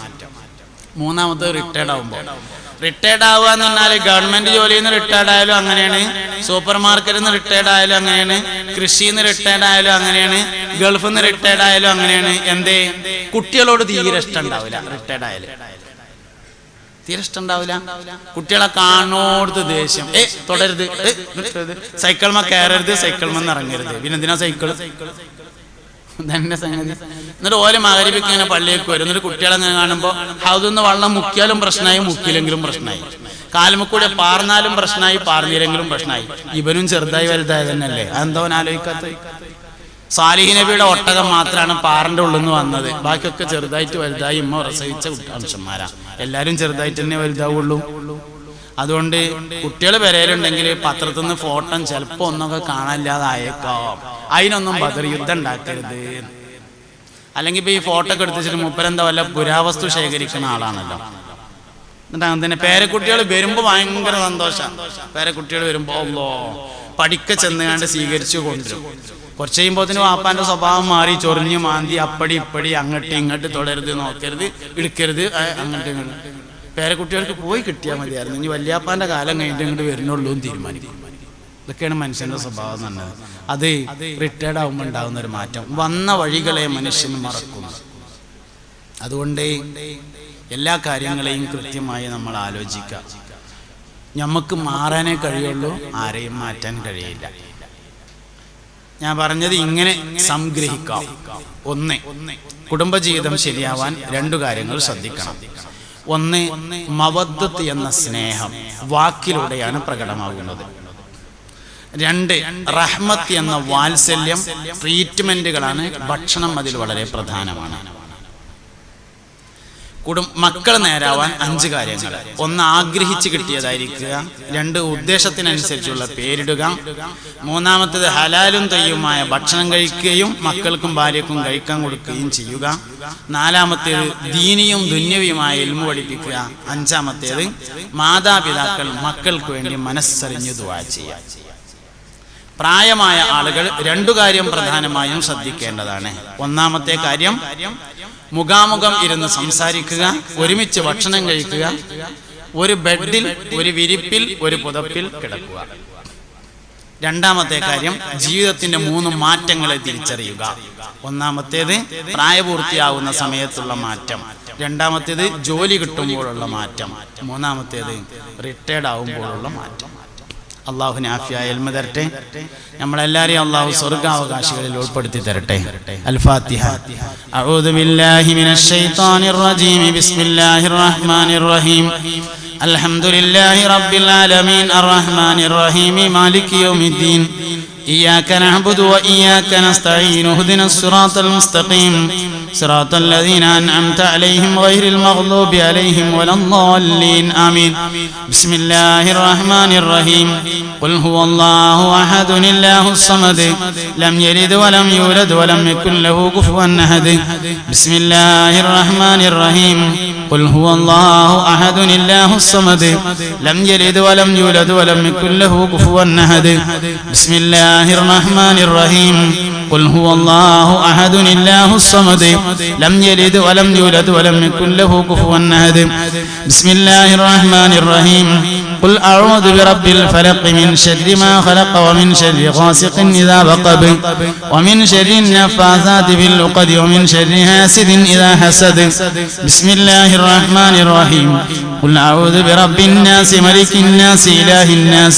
A: മൂന്നാമത് റിട്ടയർഡ് ആവുമ്പോൾ, റിട്ടയർഡ് ആവുക എന്ന് പറഞ്ഞാൽ ഗവൺമെന്റ് ജോലിയിൽ നിന്ന് റിട്ടയർഡ് ആയാലും അങ്ങനെയാണ്, സൂപ്പർ മാർക്കറ്റിൽ നിന്ന് റിട്ടയർഡ് ആയാലും അങ്ങനെയാണ്, കൃഷിയിൽ നിന്ന് റിട്ടയർഡ് ആയാലും അങ്ങനെയാണ്, ഗൾഫിൽ നിന്ന് റിട്ടയർഡ് ആയാലും അങ്ങനെയാണ്. എന്തേ? കുട്ടികളോട് തീരെ ഇഷ്ടം ഉണ്ടാവില്ല. റിട്ടയർഡ് ആയാലും തീരെ ഇഷ്ടം ഉണ്ടാവില്ല. കുട്ടികളെ കാണോടുത്ത് ദേഷ്യം. തുടരുത്, സൈക്കിൾമ കയറരുത്, സൈക്കിൾമെന്ന് ഇറങ്ങരുത്. പിന്നെ എന്തിനാ സൈക്കിൾ? തന്നെ സംഗതി. എന്നിട്ട് ഓരോ മകരിപ്പിക്ക് ഇങ്ങനെ പള്ളിയേക്ക് വരും. എന്നിട്ട് കുട്ടികളെ ഇങ്ങനെ കാണുമ്പോൾ അതൊന്ന് വെള്ളം മുക്കിയാലും പ്രശ്നമായി, മുക്കിയില്ലെങ്കിലും പ്രശ്നമായി. കാലുമക്കൂടെ പാർന്നാലും പ്രശ്നമായി, പാർന്നില്ലെങ്കിലും പ്രശ്നമായി. ഇവനും ചെറുതായി വലുതായി തന്നെയല്ലേ? അതെന്തോ ആലോചിക്കാത്ത? സാലിഹ് നബിയുടെ ഒട്ടകം മാത്രമാണ് പാറിന്റെ ഉള്ളിൽ നിന്ന് വന്നത്. ബാക്കിയൊക്കെ ചെറുതായിട്ട് വലുതായി ഇമ്മ പ്രസവിച്ച അംശന്മാരാ. എല്ലാരും ചെറുതായിട്ട് തന്നെ വലുതാവുള്ളൂ. അതുകൊണ്ട് കുട്ടികൾ പെരയിലുണ്ടെങ്കിൽ പത്രത്തിൽ നിന്ന് ഫോട്ടോ ചിലപ്പോ ഒന്നൊക്കെ കാണാനില്ലാതായേക്കാം. അതിനൊന്നും ബദർ യുദ്ധം ഉണ്ടാക്കരുത്. അല്ലെങ്കിൽ ഇപ്പൊ ഈ ഫോട്ടോ ഒക്കെ എടുത്തിട്ട് മുപ്പരെന്താ വല്ല പുരാവസ്തു ശേഖരിക്കുന്ന ആളാണല്ലോ. എന്നിട്ട് അങ്ങനെ തന്നെ പേരക്കുട്ടികൾ വരുമ്പോ ഭയങ്കര സന്തോഷം. പേരക്കുട്ടികൾ വരുമ്പോ പഠിക്ക ചെന്നുകാണ്ട് സ്വീകരിച്ചു കൊണ്ടുവരും. കുറച്ച് കഴിയുമ്പോഴത്തേനും വാപ്പാന്റെ സ്വഭാവം മാറി, ചൊറിഞ്ഞ് മാന്തി അപ്പടി ഇപ്പടി അങ്ങോട്ട് ഇങ്ങോട്ട് തൊടരുത്, നോക്കരുത്, എടുക്കരുത്, അങ്ങോട്ട് ഇങ്ങോട്ട്. പേരക്കുട്ടികൾക്ക് പോയി കിട്ടിയാൽ മതിയായിരുന്നു. ഇനി വല്യാപ്പാന്റെ കാലം കഴിഞ്ഞിട്ട് ഇങ്ങോട്ട് വരുന്നുള്ളൂ എന്ന് തീരുമാനിക്കും. ഇതൊക്കെയാണ് മനുഷ്യന്റെ സ്വഭാവം എന്ന് പറഞ്ഞത്. അത് റിട്ടയർഡ് ആകുമ്പോൾ ഉണ്ടാകുന്ന ഒരു മാറ്റം. വന്ന വഴികളെ മനുഷ്യൻ മറക്കുന്നു. അതുകൊണ്ട് എല്ലാ കാര്യങ്ങളെയും കൃത്യമായി നമ്മൾ ആലോചിക്കുക. നമുക്ക് മാറാനേ കഴിയുള്ളൂ, ആരെയും മാറ്റാൻ കഴിയില്ല. ഞാൻ പറഞ്ഞത് ഇങ്ങനെ സംഗ്രഹിക്കാം. ഒന്ന്, കുടുംബജീവിതം ശരിയാവാൻ 2 കാര്യങ്ങൾ ശ്രദ്ധിക്കണം. ഒന്ന്, മവദ്ദത്ത് എന്ന സ്നേഹം വാക്കിലൂടെയാണ് പ്രകടമാകുന്നത്. 2, റഹ്മത്ത് എന്ന വാത്സല്യം, ട്രീറ്റ്മെന്റുകളാണ്. ഭക്ഷണം അതിൽ വളരെ പ്രധാനമാണ്. മക്കൾ നേരാവാൻ 5 കാര്യങ്ങൾ. 1, ആഗ്രഹിച്ച് കിട്ടിയതായിരിക്കുക. 2, ഉദ്ദേശത്തിനനുസരിച്ചുള്ള പേരിടുക. 3, ഹലാലും തയ്യുമായ ഭക്ഷണം കഴിക്കുകയും മക്കൾക്കും ഭാര്യക്കും കഴിക്കാൻ കൊടുക്കുകയും ചെയ്യുക. 4, ദീനിയും ദുന്യവിയുമായ ഇൽമു പഠിപ്പിക്കുക. 5, മാതാപിതാക്കൾ മക്കൾക്ക് വേണ്ടി മനസ്സറിഞ്ഞ് ദുആ ചെയ്യുക. പ്രായമായ ആളുകൾ 2 കാര്യം പ്രധാനമായും ശ്രദ്ധിക്കേണ്ടതാണ്. 1-ാമത്തെ കാര്യം, മുഖാമുഖം ഇരുന്ന് സംസാരിക്കുക, ഒരുമിച്ച് ഭക്ഷണം കഴിക്കുക, ഒരു ബെഡിൽ, ഒരു വിരിപ്പിൽ, ഒരു പുതപ്പിൽ കിടക്കുക. 2-ാമത്തെ കാര്യം, ജീവിതത്തിന്റെ 3 മാറ്റങ്ങളെ തിരിച്ചറിയുക. 1-ാമത്തേത് പ്രായപൂർത്തിയാവുന്ന സമയത്തുള്ള മാറ്റം, 2-ാമത്തേത് ജോലി കിട്ടുമ്പോഴുള്ള മാറ്റം, 3-ാമത്തേത് റിട്ടയർഡ് ആവുമ്പോഴുള്ള മാറ്റം. അള്ളാഹുവിന് ആഫിയായ ഇൽമ തരട്ടെ. നമ്മളെല്ലാരെയും അള്ളാഹു സ്വർഗ്ഗാവകാശികളിൽ ഉൾപ്പെടുത്തി തരട്ടെ. അൽ ഫാത്തിഹ. അഊദു ബില്ലാഹി മിനശ് ശൈത്വാനിർ റജീം. ബിസ്മില്ലാഹിർ റഹ്മാനിർ റഹീം. അൽഹംദുലില്ലാഹി റബ്ബിൽ ആലമീൻ അർറഹ്മാനിർ റഹീം മാലികി യൗമിദ്ദീൻ. ഇയ്യാക നഅ്ബുദു വ ഇയ്യാക നസ്തഈൻ. ഇഹ്ദിനസ് സിറാത്തൽ മുസ്തഖീം. صراط الذين أنعمت عليهم غير المغضوب عليهم ولا الضالين آمين. بسم الله الرحمن الرحيم. قل هو الله أحد الله الصمد لم يلد ولم يولد ولم يكن له كفوا أحد. بسم الله الرحمن الرحيم. قل هو الله أحد الله الصمد لم يلد ولم يولد ولم يكن له كفوا أحد. بسم الله الرحمن الرحيم. قل هو الله أحد الله الصمد لم يلد ولم يولد ولم يكن له كفوا أحد. بسم الله الرحمن الرحيم. قل أعوذ برب الفلق من شر ما خلق ومن شر غاسق إذا وقب ومن شر النفاثات في العقد ومن شر حاسد إذا حسد. بسم الله الرحمن الرحيم. قل أعوذ برب الناس ملك الناس إله الناس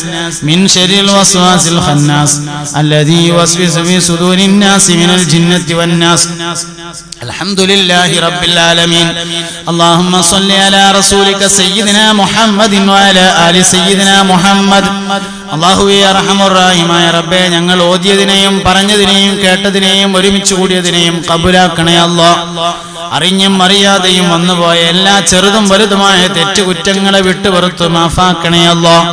A: من شر الوسواس الخناس الذي يوسوس في صدور الناس من الجنة والناس. الحمد لله رب العالمين. اللهم صل على رسولك سيدنا محمد وعلى آل سيدنا محمد. അല്ലാഹുവേ അർഹമർ റഹീമായ റബ്ബേ, ഞങ്ങൾ ഓതിയതിനെയും പറഞ്ഞതിനെയും കേട്ടതിനെയും ഒരുമിച്ച് കൂടിയതിനെയും ഖബൂലാക്കണേ അല്ലാഹ്. അറിഞ്ഞും അറിയാതെയും വന്നുപോയ എല്ലാ ചെറുതും വലുതുമായ തെറ്റുകുറ്റങ്ങളെ വിട്ടുപുറത്തു മാഫാക്കണേ അല്ലാഹ്.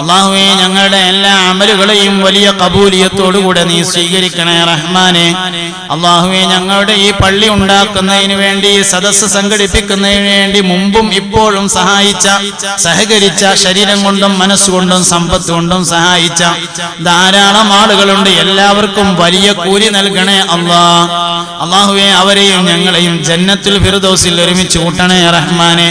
A: അല്ലാഹുവേ, ഞങ്ങളുടെ എല്ലാ അമലുകളെയും വലിയ ഖബൂലിയത്തോടുകൂടെ നീ സ്വീകരിക്കണേ റഹ്മാനെ. അല്ലാഹുവേ, ഞങ്ങളുടെ ഈ പള്ളി പള്ളി ഉണ്ടാക്കുന്നതിന് വേണ്ടി, സദസ്സ് സംഘടിപ്പിക്കുന്നതിന് വേണ്ടി മുമ്പും ഇപ്പോഴും സഹകരിച്ച, ശരീരം കൊണ്ടും മനസ്സുകൊണ്ടും സമ്പത്ത് കൊണ്ടും സഹായിച്ച ധാരാളം ആളുകളുണ്ട്. എല്ലാവർക്കും വലിയ കൂലി നൽകണേ അല്ലാഹുവേ. അവരെയും ഞങ്ങളെയും ജന്നത്തുൽ ഫിർദൗസിൽ ഒരുമിച്ച് കൂട്ടണേ റഹ്മാനെ.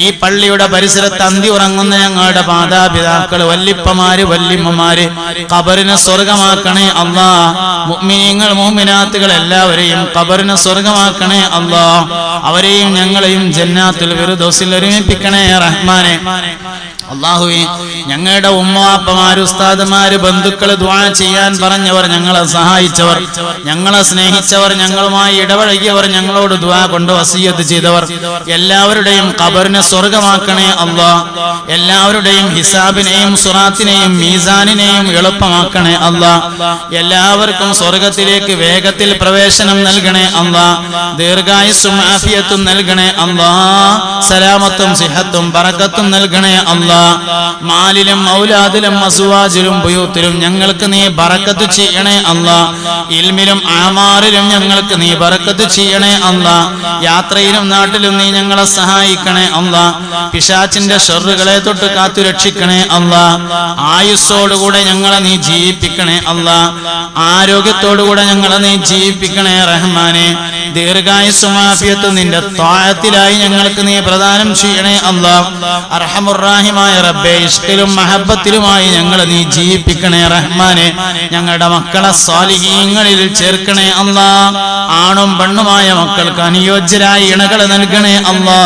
A: ഈ പള്ളിയുടെ പരിസരത്ത് അന്തി ഉറങ്ങുന്ന ഞങ്ങളുടെ മാതാപിതാക്കൾ, വല്ലിപ്പമാര്, വല്ലിമ്മമാര് ഖബറിനെ സ്വർഗമാക്കണേ അല്ലാ. മുഅ്മിനീങ്ങൾ, മുഅ്മിനാത്തുകൾ എല്ലാവരെയും ഖബറിനെ സ്വർഗമാക്കണേ അല്ലാ. അവരെയും ഞങ്ങളെയും ജന്നാത്തുൽ ഫിർദൗസിൽ ഒരുമിപ്പിക്കണേ റഹ്മാനെ. അല്ലാഹുവേ, ഞങ്ങളുടെ ഉമ്മവാപ്പമാര്, ഉസ്താദുമാര്, ബന്ധുക്കൾ, ദുആ ചെയ്യാൻ പറഞ്ഞവർ, ഞങ്ങളെ സഹായിച്ചവർ, ഞങ്ങളെ സ്നേഹിച്ചവർ, ഞങ്ങളുമായി ഇടപഴകിയവർ, ഞങ്ങളോട് ദുആ കൊണ്ട് വസിയ്യത്ത് ചെയ്തവർ എല്ലാവരുടെയും ഖബറിനെ സ്വർഗമാക്കണേ അല്ലാ. എല്ലാവരുടെയും ഹിസാബിനെയും സുറാത്തിനെയും മീസാനിനെയും എളുപ്പമാക്കണേ അല്ലാ. എല്ലാവർക്കും സ്വർഗത്തിലേക്ക് വേഗത്തിൽ പ്രവേശനം നൽകണേ അല്ലാ. ദീർഘായുസ്സും ആഫിയത്തും നൽകണേ അല്ലാ. സലാമത്തും സിഹത്തും ബറക്കത്തും നൽകണേ അല്ലാ. മാലിലും ഔലാദിലും അസ്വാജിലും ബുയൂത്തിലും ഞങ്ങൾക്ക് നീ ബറക്കത്ത് ചെയ്യണേ അല്ലാ. ഇൽമിലും ആമാറിലും ഞങ്ങൾക്ക് നീ ബറക്കത്ത് ചെയ്യണേ അല്ലാ. യാത്രയിലും നാട്ടിലും നീ ഞങ്ങളെ സഹായിക്കണേ അല്ലാ. പിശാചിന്റെ ഷർറുകളെ തൊട്ട് കാത്തു രക്ഷിക്കണേ അല്ലാ. ആയുസ്സോടുകൂടെ ഞങ്ങളെ നീ ജീവിപ്പിക്കണേ അല്ലാ. ആരോഗ്യത്തോടുകൂടെ ഞങ്ങളെ നീ ജീവിപ്പിക്കണേ റഹ്മാനെ. ദീർഘായുസ്സും ആഫിയത്തും നിന്റെ ത്വാഅത്തിലായി ഞങ്ങൾക്ക് നീ പ്രദാനം ചെയ്യണേ അല്ലാ. അർഹമുർ റഹീമായ റബ്ബേ, ഇഷ്കിലും മഹബ്ബത്തിലുമായി ഞങ്ങളെ നീ ജീവിപ്പിക്കണേ റഹ്മാനെ. ഞങ്ങളുടെ മക്കളെ സ്വാലിഹീങ്ങളിൽ ചേർക്കണേ അല്ലാ. ആണും പെണ്ണുമായ മക്കൾക്ക് അനുയോജ്യരായ ഇണകളെ നൽകണേ അല്ലാ.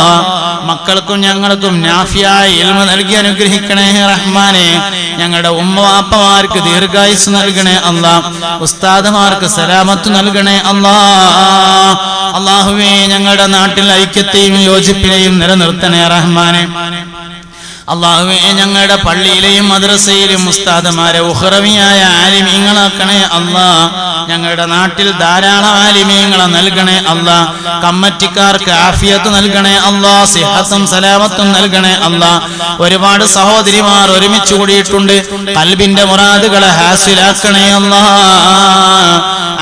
A: മക്കൾക്കും ഞങ്ങൾക്കും നാഫിയായ ഇൽമ നൽകി അനുഗ്രഹിക്കണേ റഹ്മാനെ. ഞങ്ങളുടെ ഉമ്മവാപ്പമാർക്ക് ദീർഘായുസ് നൽകണേ അല്ലാ. ഉസ്താദുമാർക്ക് സലാമത്ത് നൽകണേ അല്ലാ. അല്ലാഹുവേ, ഞങ്ങളുടെ നാട്ടിൽ ഐക്യത്തെയും യോജിപ്പിനെയും നിലനിർത്തണേ റഹ്മാനെ. അല്ലാഹുവേ, ഞങ്ങളുടെ പള്ളിയിലെയും മദ്രസയിലും ഉസ്താദുമാരെ ഉഖ്റവിയായ ആലിമീങ്ങളാക്കണേ അല്ലാ. ഞങ്ങളുടെ നാട്ടിൽ ധാരാളം ആലിമീങ്ങളെ നൽകണേ അല്ലാ. കമ്മിറ്റിക്കാർക്ക് ആഫിയത്ത് നൽകണേ അല്ലാ. സിഹത്തും സലാമത്തും നൽകണേ അല്ലാ. ഒരുപാട് സഹോദരിമാർ ഒരുമിച്ച് കൂടിയിട്ടുണ്ട്. ഖൽബിന്റെ മുറാദുകളെ ഹാസിലാക്കണേ അല്ലാ.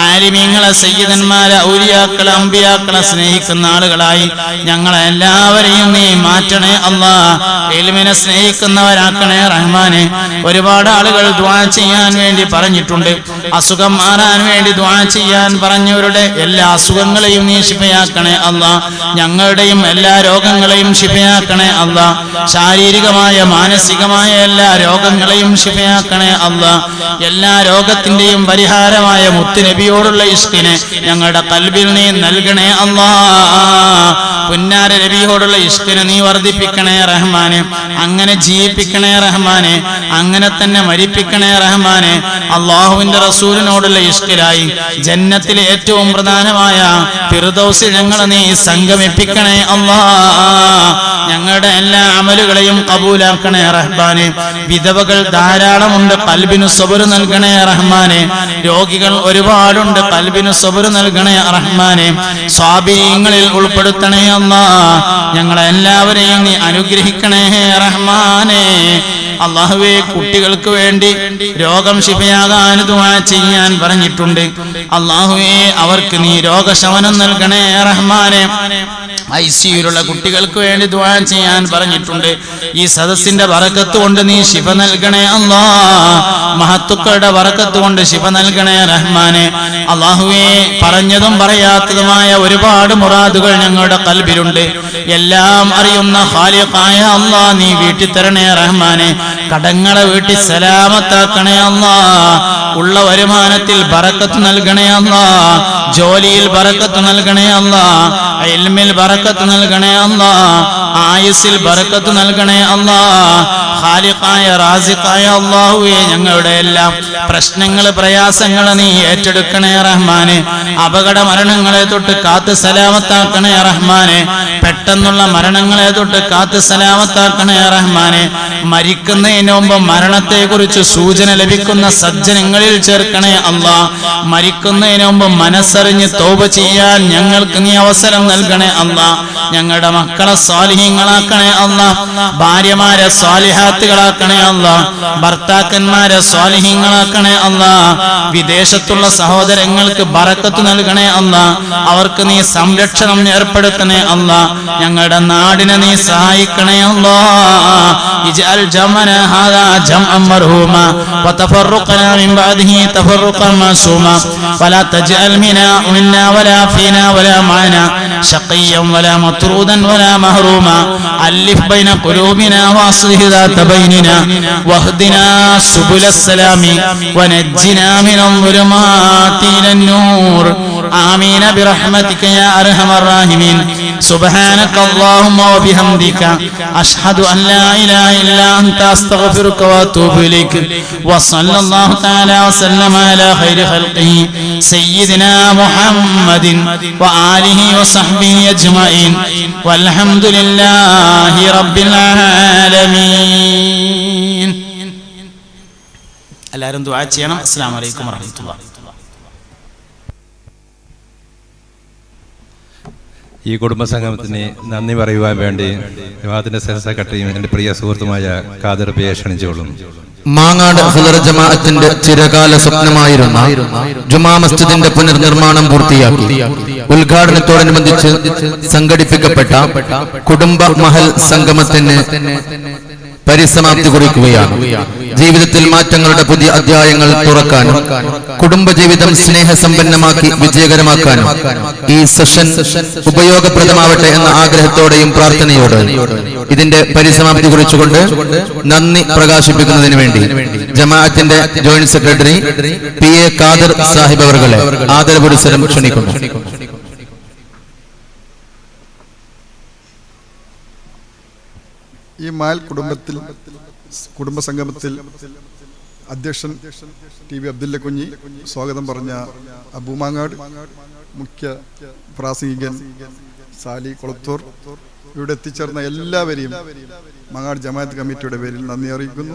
A: ആലിമീങ്ങളെ, സയ്യിദന്മാരെ, ഔലിയാക്കളെ, അമ്പിയാക്കളെ സ്നേഹിക്കുന്ന ആളുകളായി ഞങ്ങളെ എല്ലാവരെയും നീ മാറ്റണേ അല്ലാ. ഇൽമിനെ സ്നേഹിക്കുന്നവരാക്കണേ റഹ്മാനെ. ഒരുപാട് ആളുകൾ ദുആ ചെയ്യാൻ വേണ്ടി പറഞ്ഞിട്ടുണ്ട്. അസുഖം മാറാൻ വേണ്ടി ദുആ ചെയ്യാൻ പറഞ്ഞവരുടെ എല്ലാ അസുഖങ്ങളെയും നീ ശിഫയാക്കണേ അല്ലാ. ഞങ്ങളുടെയും എല്ലാ രോഗങ്ങളെയും ശിഫയാക്കണേ അല്ലാ. ശാരീരികമായ മാനസികമായ എല്ലാ രോഗങ്ങളെയും ശിഫയാക്കണേ അല്ലാ. എല്ലാ രോഗത്തിന്റെയും പരിഹാരമായ മുത്തുനബിയോടുള്ള ഇഷ്കിനെ ഞങ്ങളുടെ ഖൽബിൽ നീ നൽകണേ അല്ലാ. പുന്നാര നബിയോടുള്ള ഇഷ്കിനെ നീ വർദ്ധിപ്പിക്കണേ റഹ്മാനെ. അങ്ങനെ ജീവിപ്പിക്കണേ റഹ്മാനെ. അങ്ങനെ തന്നെ മരിപ്പിക്കണേ റഹ്മാനെ. അല്ലാഹുവിന്റെ റസൂലിനോടുള്ള ഇഷ്കിലായി ജന്നത്തിലെ ഏറ്റവും പ്രധാനമായ ഫിർദൗസിൽ ഞങ്ങളെ നീ സംഗമിപ്പിക്കണേ അല്ലാ. ഞങ്ങളുടെ എല്ലാ അമലുകളെയും കബൂലാക്കണേ റഹ്മാനെ. വിധവകൾ ധാരാളമുണ്ട്, ഖൽബിനു സബ്ർ നൽകണേ റഹ്മാനെ. രോഗികൾ ഒരുപാടുണ്ട്, ഖൽബിനു സബ്ർ നൽകണേ റഹ്മാനെ. സ്വാബീങ്ങളിൽ ഉൾപ്പെടുത്തണേ അല്ലാ. ഞങ്ങളെ എല്ലാവരെയും നീ അനുഗ്രഹിക്കണേ റഹ്മാനെ. അല്ലാഹുവേ, കുട്ടികൾക്ക് വേണ്ടി രോഗം ശിഫയാകാൻ ദുആ ചെയ്യാൻ പറഞ്ഞിട്ടുണ്ട്. അല്ലാഹുവേ, അവർക്ക് നീ രോഗശമനം നൽകണേ റഹ്മാനെ. ഐസിയുലുള്ള കുട്ടികൾക്ക് വേണ്ടി ദുആ ചെയ്യാൻ പറഞ്ഞിട്ടുണ്ട്. ഈ സദസ്സിന്റെ ബറക്കത്ത് കൊണ്ട് നീ ശിഫ നൽകണേ അല്ലാ. മഹത്തുക്കളുടെ ബറക്കത്ത് കൊണ്ട് ശിഫ നൽകണേ റഹ്മാനെ. അല്ലാഹുവേ, പറഞ്ഞതും പറയാത്തതുമായ ഒരുപാട് മുറാദുകൾ ഞങ്ങളുടെ ഖൽബിലുണ്ട്. എല്ലാം അറിയുന്ന ഖാലിഖായ അല്ലാ, നീ വീട്ടി തരണേ റഹ്മാനെ. കടങ്ങളെ വീട്ടി സലാമത്താക്കണേ അല്ലാ. ഉള്ള വരുമാനത്തിൽ ബറക്കത്ത് നൽകണേ അല്ലാ. ജോലിയിൽ ബറക്കത്ത് നൽകണേ അല്ലാ. ഇൽമിൽ ബറക്കത്ത് നൽകണേ അല്ലാ. ആയുസ്സിൽ ബറക്കത്ത് നൽകണേ അല്ലാ. ഖാലിഖായ റാസിഖായ അല്ലാഹുവേ, ഞങ്ങളുടെ എല്ലാം പ്രശ്നങ്ങൾ, പ്രയാസങ്ങൾ നീ ഏറ്റെടുക്കണേ റഹ്മാനെ. അപകട മരണങ്ങളെ തൊട്ട് കാത്ത് സലാമത്താക്കണേ റഹ്മാനെ. പെട്ടെന്നുള്ള മരണങ്ങളെ തൊട്ട് കാത്ത് സലാമത്താക്കണേ റഹ്മാനെ. മരിക്കുന്നതിന് മുമ്പ് മരണത്തെ കുറിച്ച് സൂചന ലഭിക്കുന്ന സജ്ജനങ്ങളിൽ ചേർക്കണേ അല്ലാ. മരിക്കുന്നതിന് മുമ്പ് മനസ്സറിഞ്ഞ് തൗബ ചെയ്യാൻ ഞങ്ങൾക്ക് നീ അവസരം നൽകണേ അല്ലാ. ഞങ്ങളുടെ മക്കളെ സ്വാലിഹീങ്ങളാക്കണേ അല്ലാ, ഭാര്യമാരെ സ്വാലിഹാത്തുകളാക്കണേ അല്ലാ, ഭർത്താക്കന്മാരെ സ്വാലിഹീങ്ങളാക്കണേ അല്ലാ, വിദേശത്തുള്ള സഹോദരങ്ങൾക്ക് ബറക്കത്ത് നൽകണേ അല്ലാ, അവർക്ക് നീ സംരക്ഷണം ഏർപ്പെടുത്തണേ അല്ലാ, ഞങ്ങളുടെ നാടിനെ നീ സഹായിക്കണേ അല്ലാ. ഇജ്അൽ ജമഅന ഹാദാ ജംഅൻ മർഹൂമാ വതഫറഖനാ മിൻ ബഅദിഹി തഫറഖൻ മഅസൂമാ വലാ തജ്അൽ മിന്നാ വലാ ഫീനാ വലാ മഅനാ ശഖിയ്യൻ വലാ മത്റൂദൻ വലാ മഹ്റൂമാ അലിഫ് ബൈന ഖുലൂബിനാ വഅസ്ലിഹ് ദാത ബൈനിനാ വഹ്ദിനാ സുബുലസ് സലാമി വനജ്ജിനാ മിനൽ ളുലുമാതി ഇലൻ നൂർ ആമീൻ ബിറഹ്മതിക യാ അർഹമർ റഹീമീൻ. സുബ്ഹാനക അല്ലാഹുമ്മ വബിഹംദിക അഷ്ഹദു അൻ ലാ ഇലാഹ ഇല്ലാ അൻത അസ്തഗ്ഫിറുക വഅതൂബു ഇലൈക വസല്ലല്ലാഹു തആല വസല്ലമ അലാ ഖൈരി ഖൽഖിഹി സയ്യിദിനാ മുഹമ്മദിൻ വആലിഹി വസഹ്ബിഹി അജ്മഈൻ വൽഹംദുലില്ലാഹി റബ്ബിൽ ആലമീൻ. എല്ലാവരും ദുആ ചെയ്യണം. അസ്സലാമു അലൈക്കും വറഹ്മത്തുള്ളാഹി.
B: ഈ കുടുംബസംഗമത്തിന് നന്ദി പറയുവാൻ വേണ്ടി വിവാഹത്തിന്റെ സെക്രട്ടറിയും എൻ്റെ പ്രിയ സുഹൃത്തുമായ ഖാദർ ബിയെ ക്ഷണിച്ചോളും.
C: മാങ്ങാട് ഹുദർ ജമാഅത്തിന്റെ ചിരകാല സ്വപ്നമായിരുന്ന ജുമാ മസ്ജിദിന്റെ പുനർനിർമ്മാണം പൂർത്തിയാക്കി ഉദ്ഘാടനത്തോടനുബന്ധിച്ച് സംഘടിപ്പിക്കപ്പെട്ട കുടുംബ മഹൽ സംഗമത്തിന് പരിസമാപ്തി കുറിക്കുകയാണ്. ജീവിതത്തിൽ മാറ്റങ്ങളുടെ പുതിയ അധ്യായങ്ങൾ തുറക്കാനും കുടുംബജീവിതം സ്നേഹസമ്പന്നമാക്കി വിജയകരമാക്കാനും ഈ സെഷൻ ഉപയോഗപ്രദമാവട്ടെ എന്ന ആഗ്രഹത്തോടെയും പ്രാർത്ഥനയോടെയും ഇതിന്റെ പരിസമാപ്തി കുറിച്ചുകൊണ്ട് നന്ദി പ്രകാശിപ്പിക്കുന്നതിന് വേണ്ടി ജമാഅത്തിന്റെ joint secretary PA Khader Sahib അവർകളെ ആദരപുരസ്സരം ക്ഷണിക്കുന്നു.
D: ഈ മാൽ കുടുംബസംഗമത്തിൽ അധ്യക്ഷൻ TV അബ്ദുല്ല കുഞ്ഞി, സ്വാഗതം പറഞ്ഞ അബൂമാങ്ങാട്, മുഖ്യ പ്രാസംഗികൻ സാലി കൊളത്തൂർ, ഇവിടെ എത്തിച്ചേർന്ന എല്ലാവരെയും മാങ്ങാട് ജമാഅത്ത് കമ്മിറ്റിയുടെ പേരിൽ നന്ദി അറിയിക്കുന്നു.